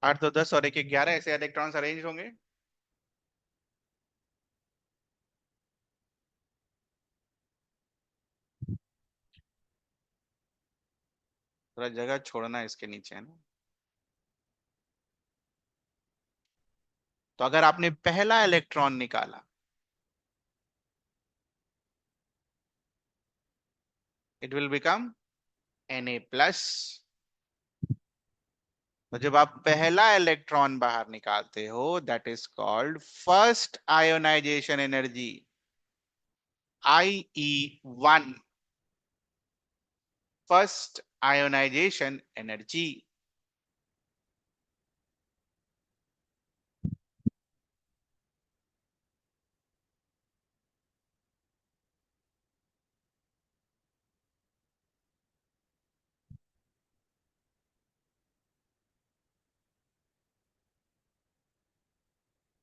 आठ दो दस और एक एक 11 ऐसे इलेक्ट्रॉन्स अरेंज होंगे। थोड़ा जगह छोड़ना है इसके नीचे है ना। तो अगर आपने पहला इलेक्ट्रॉन निकाला, इट विल बिकम Na+। तो जब आप पहला इलेक्ट्रॉन बाहर निकालते हो that is called first ionization energy, IE1। First ionization energy.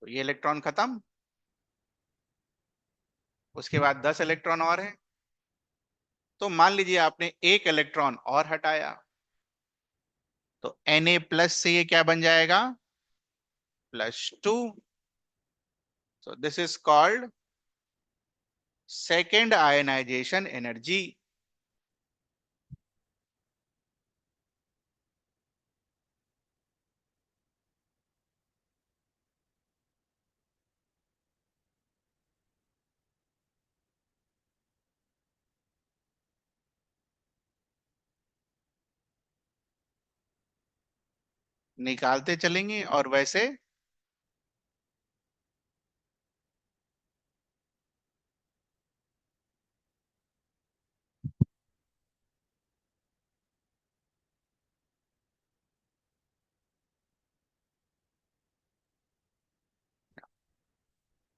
तो ये इलेक्ट्रॉन खत्म। उसके बाद 10 इलेक्ट्रॉन और हैं। तो मान लीजिए आपने एक इलेक्ट्रॉन और हटाया, तो Na+ से ये क्या बन जाएगा, +2। So this is called second ionization energy. निकालते चलेंगे और वैसे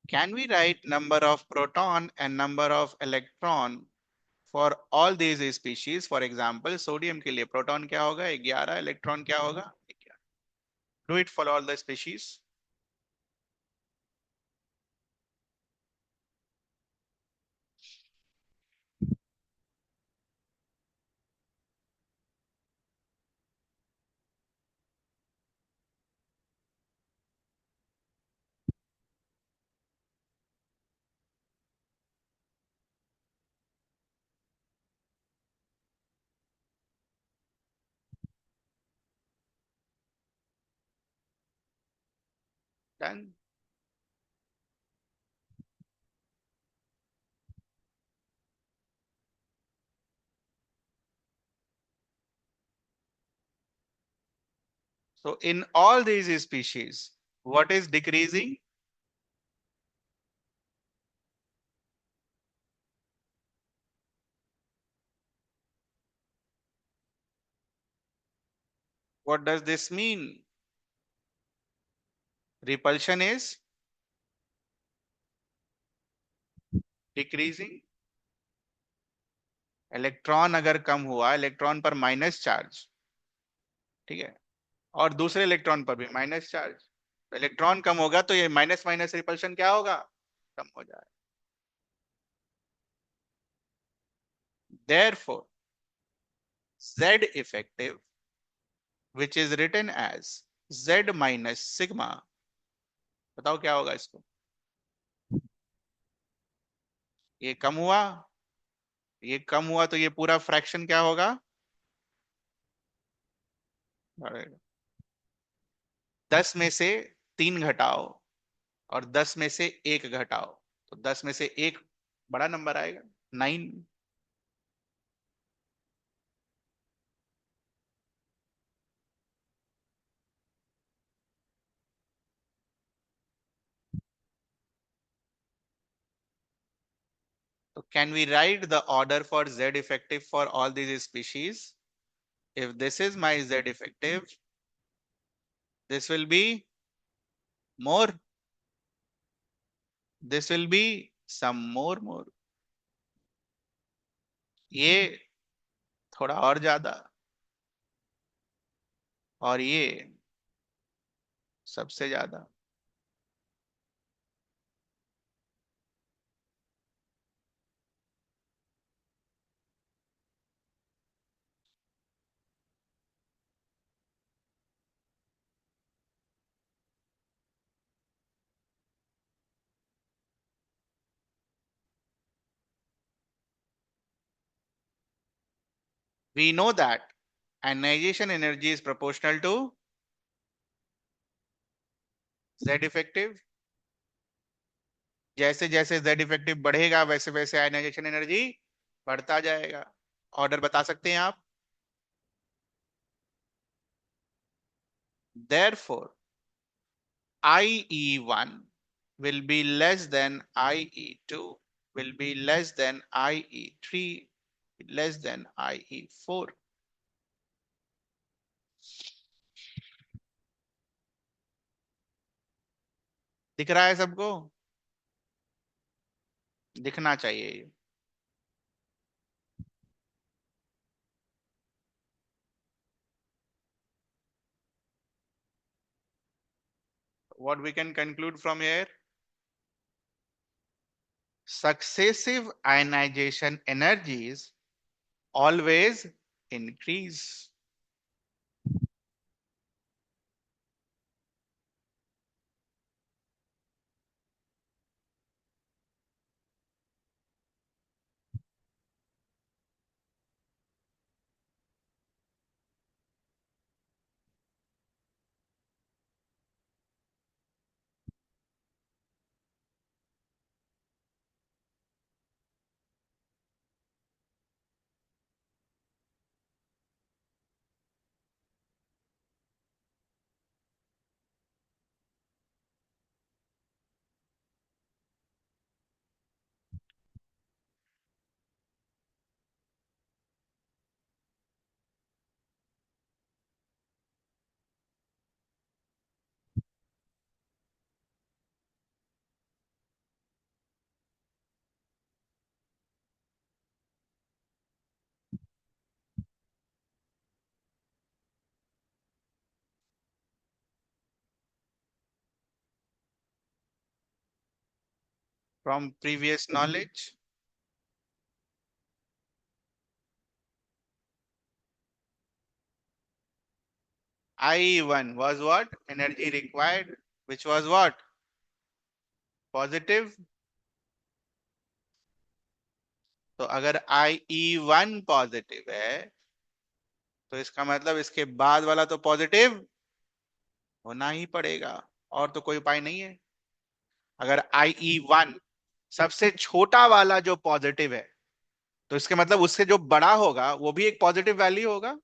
can we write number of proton and number of electron for all these species? For example, sodium के लिए प्रोटॉन क्या होगा 11, इलेक्ट्रॉन क्या होगा 11। Do it for all the species. Done. So in all these species, what is decreasing? What does this mean? Repulsion is decreasing. Electron अगर कम हुआ, electron पर minus charge, ठीक है, और दूसरे इलेक्ट्रॉन पर भी माइनस चार्ज, तो इलेक्ट्रॉन कम होगा तो ये माइनस माइनस रिपल्शन क्या होगा, कम हो जाएगा। Therefore, Z effective, which is written as Z minus sigma, बताओ क्या होगा इसको, ये कम हुआ, ये कम हुआ तो ये पूरा फ्रैक्शन क्या होगा, बढ़ेगा। 10 में से 3 घटाओ और 10 में से 1 घटाओ, तो 10 में से 1 बड़ा नंबर आएगा, 9। So can we write the order for Z effective for all these species? If this is my Z effective, this will be more, this will be some more, ये थोड़ा और ज्यादा, और ये सबसे ज्यादा। We know that ionization energy is proportional to Z effective। जैसे जैसे Z effective बढ़ेगा वैसे वैसे आयनाइजेशन एनर्जी बढ़ता जाएगा। ऑर्डर बता सकते हैं आप? Therefore, IE1 will be less than IE2, will be less than IE3, less than IE4। दिख रहा है सबको? दिखना चाहिए। What we can conclude from here? Successive ionization energies always increase. From previous knowledge, I1 was what? Energy required, which was what? Positive. तो अगर IE1 positive है तो इसका मतलब इसके बाद वाला तो पॉजिटिव होना ही पड़ेगा, और तो कोई उपाय नहीं है। अगर IE1 सबसे छोटा वाला जो पॉजिटिव है तो इसके मतलब उससे जो बड़ा होगा वो भी एक पॉजिटिव वैल्यू होगा।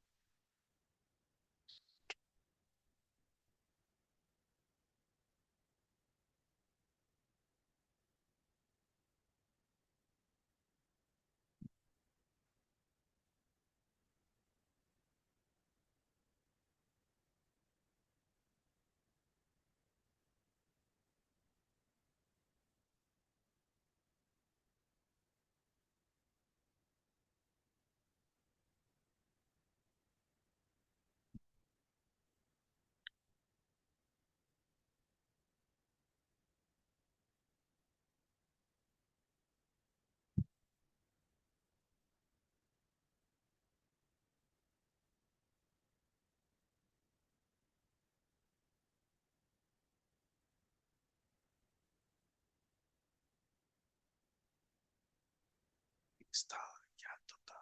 क्या तो था।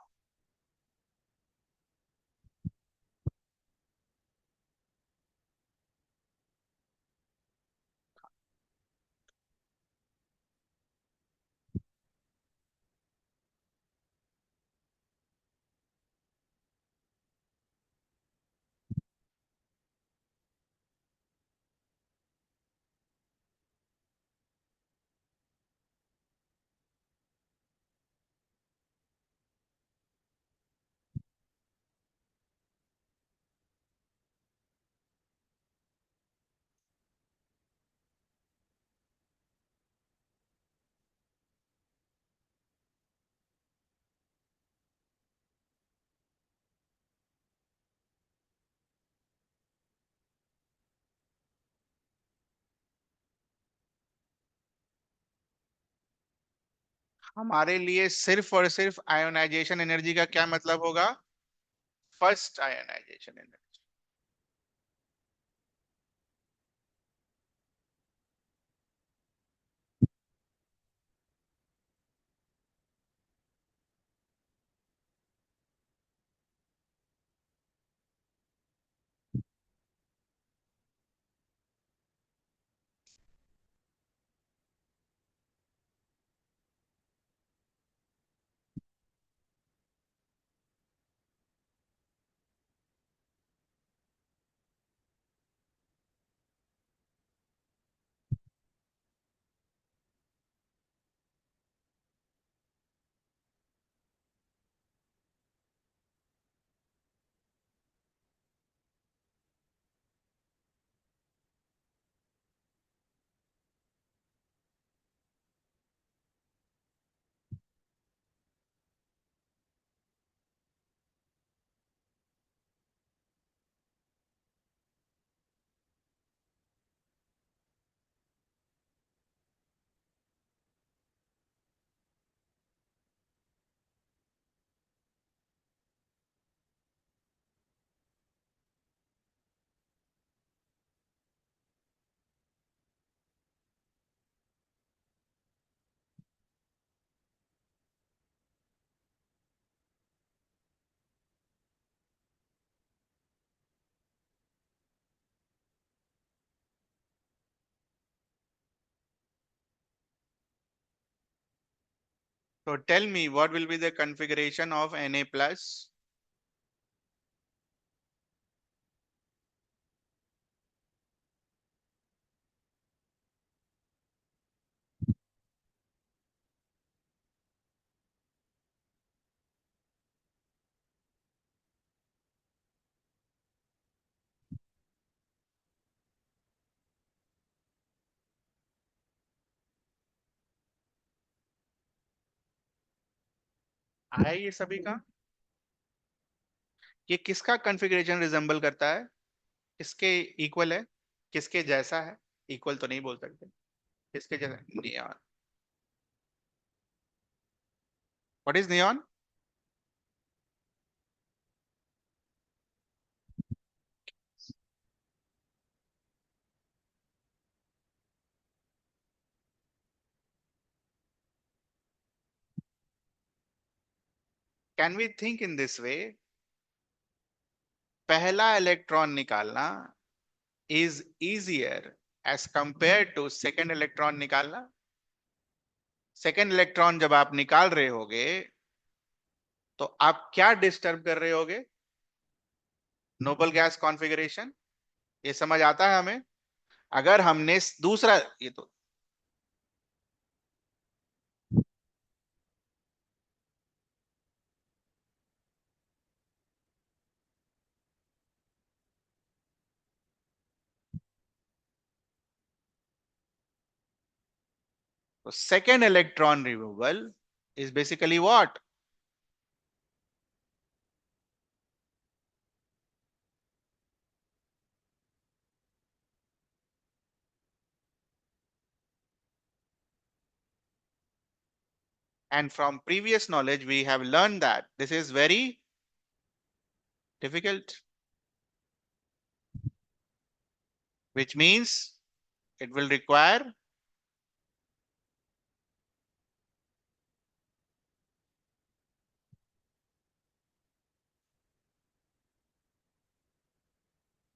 हमारे लिए सिर्फ और सिर्फ आयोनाइजेशन एनर्जी का क्या मतलब होगा? First ionization energy. So tell me what will be the configuration of Na plus? है ये सभी का? ये किसका कॉन्फ़िगरेशन रिजेंबल करता है? किसके इक्वल है? किसके जैसा है? इक्वल तो नहीं बोल सकते। किसके जैसा नहीं यार। What is neon? Can we think in this way? पहला इलेक्ट्रॉन निकालना is easier as compare to second electron निकालना। सेकेंड इलेक्ट्रॉन जब आप निकाल रहे होगे तो आप क्या डिस्टर्ब कर रहे होगे? Nobel gas configuration. ये समझ आता है हमें? अगर हमने दूसरा, ये तो second electron removal is basically what? And from previous knowledge, we have learned that this is very difficult, which means it will require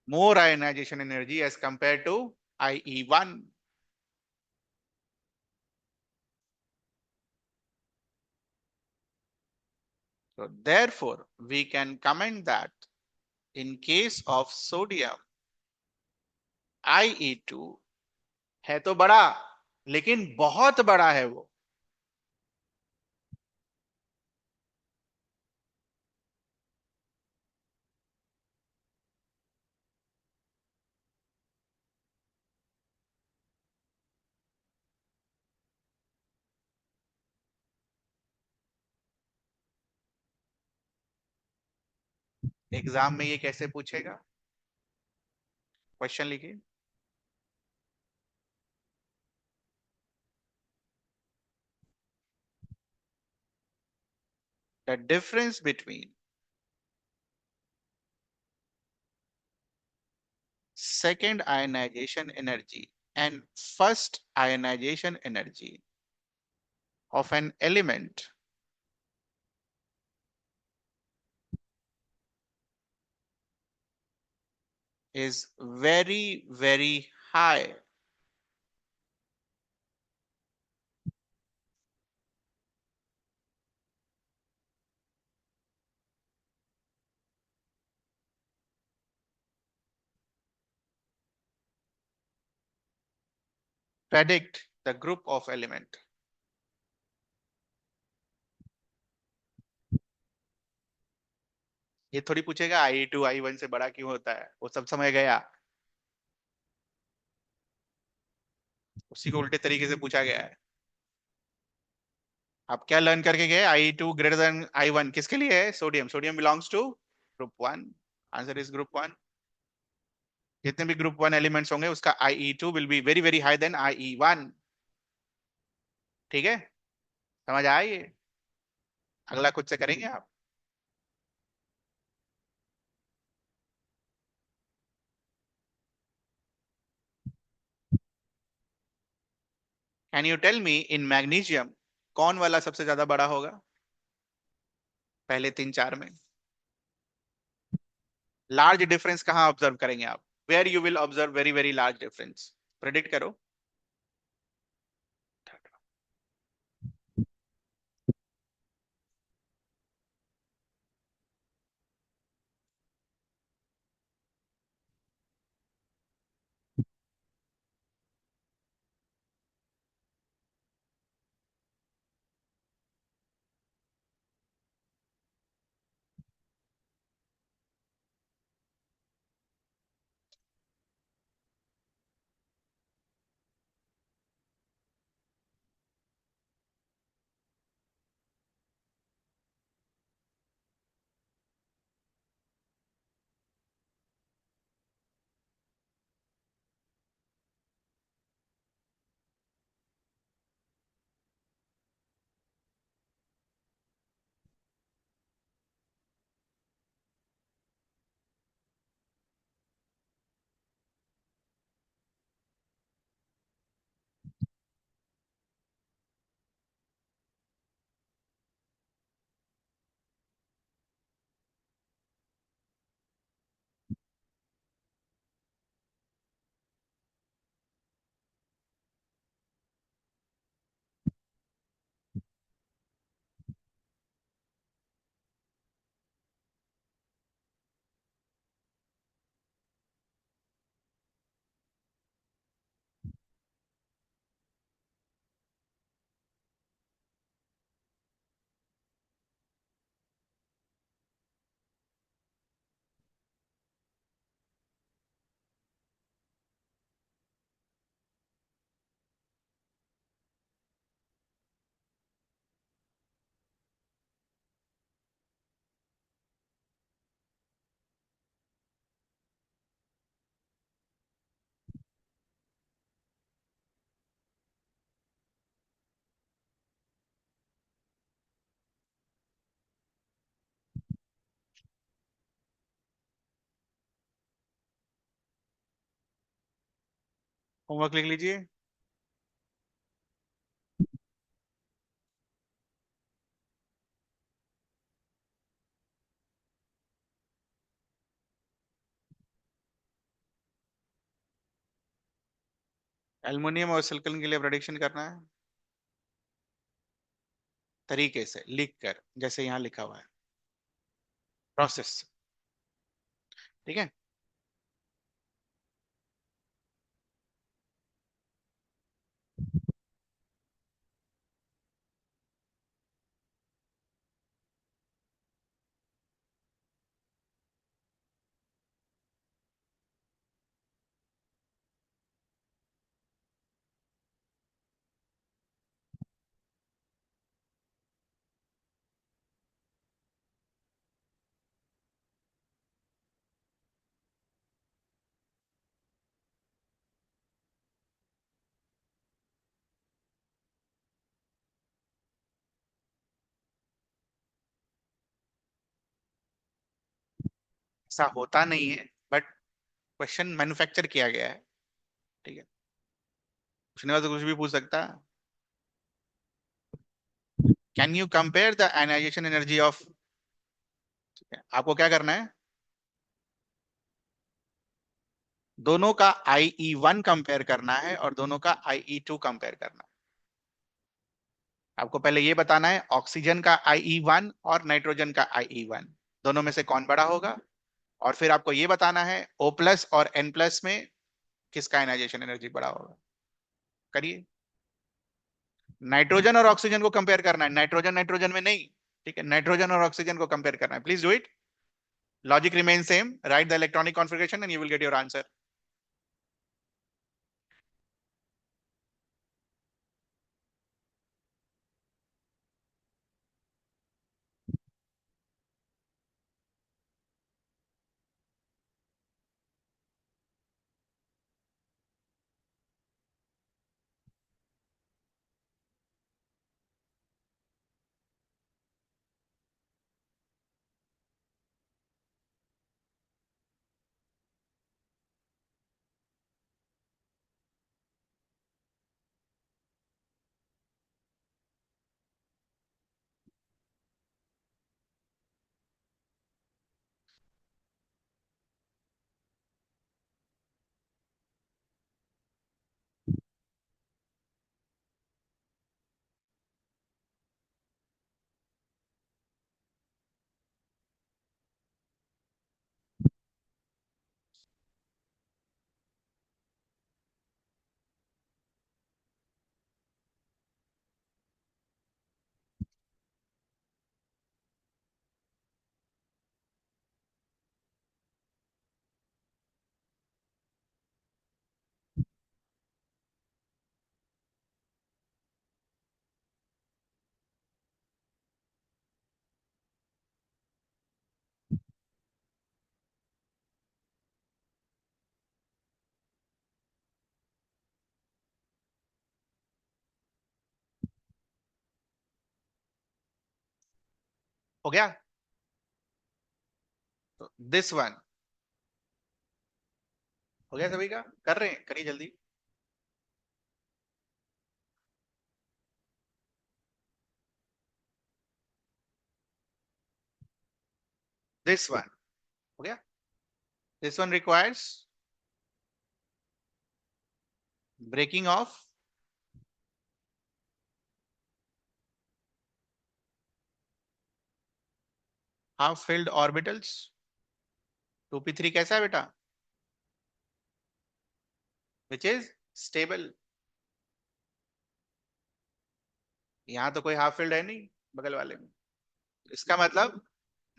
more ionization energy as compared to IE1. So therefore, we can comment that in case of sodium, IE2 है तो बड़ा, लेकिन बहुत बड़ा है वो। Exam में ये कैसे पूछेगा? क्वेश्चन लिखिए। The difference between second ionization energy and first ionization energy of an element is very, very high. Predict the group of element. ये थोड़ी पूछेगा IE2 I1 से बड़ा क्यों होता है, वो सब समय गया। उसी को उल्टे तरीके से पूछा गया है। आप क्या लर्न करके गए? IE2 ग्रेटर देन I1 किसके लिए है? Sodium. Sodium belongs to group 1। Answer is group 1। जितने भी ग्रुप 1 एलिमेंट्स होंगे उसका IE2 will be very very high than IE1। ठीक है, समझ आए ये? अगला खुद से करेंगे आप। Can you tell me in magnesium कौन वाला सबसे ज्यादा बड़ा होगा पहले 3 4 में? लार्ज डिफरेंस कहाँ ऑब्जर्व करेंगे आप? Where you will observe very very large difference? Predict करो। होमवर्क लिख लीजिए। एल्युमिनियम और सिलिकॉन के लिए प्रेडिक्शन करना है तरीके से लिख कर, जैसे यहाँ लिखा हुआ है, प्रोसेस। ठीक है। ऐसा होता नहीं है, बट क्वेश्चन मैन्युफैक्चर किया गया है। ठीक है। पूछने वाला तो कुछ भी पूछ सकता है। Can you compare the ionization energy of. आपको क्या करना है, दोनों का IE1 कंपेयर करना है और दोनों का IE2 कंपेयर करना है। आपको पहले ये बताना है ऑक्सीजन का IE1 और नाइट्रोजन का IE1 दोनों में से कौन बड़ा होगा। और फिर आपको ये बताना है O+ और N+ में किसका आयनाइजेशन एनर्जी बड़ा होगा। करिए। नाइट्रोजन और ऑक्सीजन को कंपेयर करना है, नाइट्रोजन नाइट्रोजन में नहीं। ठीक है, नाइट्रोजन और ऑक्सीजन को कंपेयर करना है। Please do it. Logic remain same, right the electronic configuration and you will get your answer. हो गया। तो दिस वन हो गया सभी का। कर रहे हैं, करिए जल्दी। दिस वन हो गया। This one requires breaking of half filled orbitals. 2p3 कैसा है बेटा, विच इज स्टेबल। यहां तो कोई हाफ फील्ड है नहीं बगल वाले में। इसका मतलब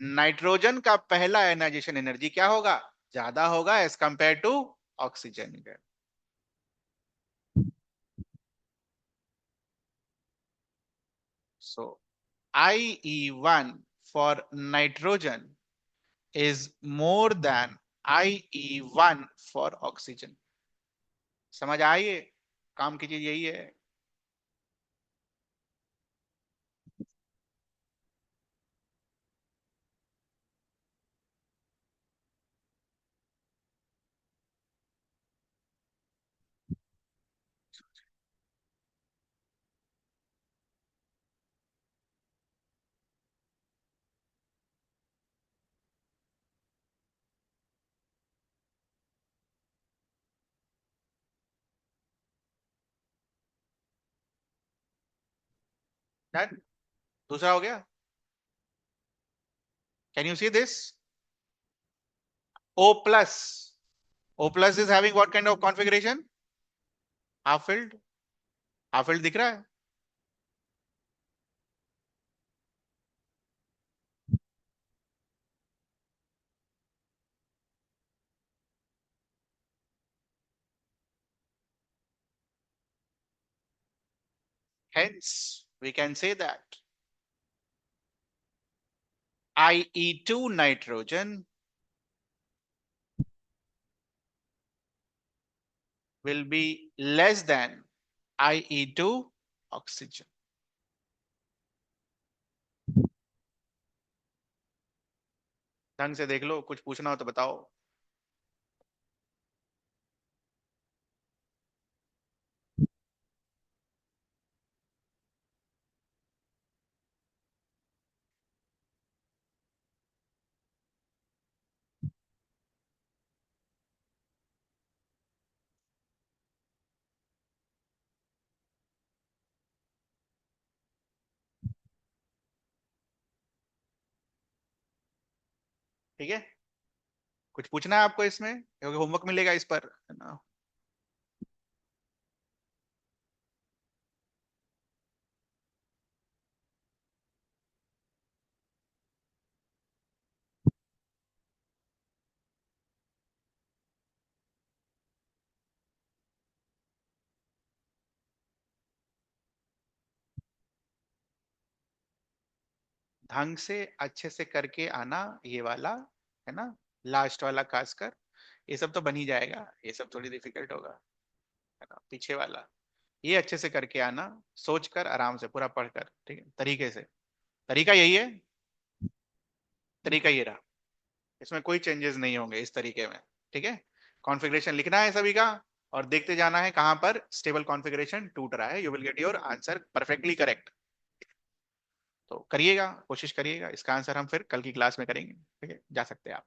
नाइट्रोजन का पहला आयनाइजेशन एनर्जी क्या होगा, ज्यादा होगा as compare to oxygen. So IE1 for nitrogen is more than IE1 for oxygen। समझ आइए, काम की चीज यही है। डन। दूसरा हो गया। Can you see this? O plus. O plus is having what kind of configuration? Half filled. Half filled दिख रहा है? Hence we can say that IE2 nitrogen will be less than IE2 oxygen. ढंग से देख लो, कुछ पूछना हो तो बताओ। ठीक है, कुछ पूछना है आपको इसमें, क्योंकि होमवर्क मिलेगा इस पर, है ना? ढंग से अच्छे से करके आना, ये वाला, है ना? लास्ट वाला खासकर, ये सब तो बन ही जाएगा, ये सब थोड़ी डिफिकल्ट होगा, है ना? पीछे वाला ये अच्छे से करके आना, सोच कर आराम से पूरा पढ़कर, ठीक है, तरीके से। तरीका यही है, तरीका ये रहा, इसमें कोई चेंजेस नहीं होंगे इस तरीके में। ठीक है, कॉन्फ़िगरेशन लिखना है सभी का, और देखते जाना है कहां पर स्टेबल कॉन्फ़िगरेशन टूट रहा है। You will get your answer perfectly correct. तो करिएगा, कोशिश करिएगा, इसका आंसर हम फिर कल की क्लास में करेंगे। ठीक है, जा सकते हैं आप।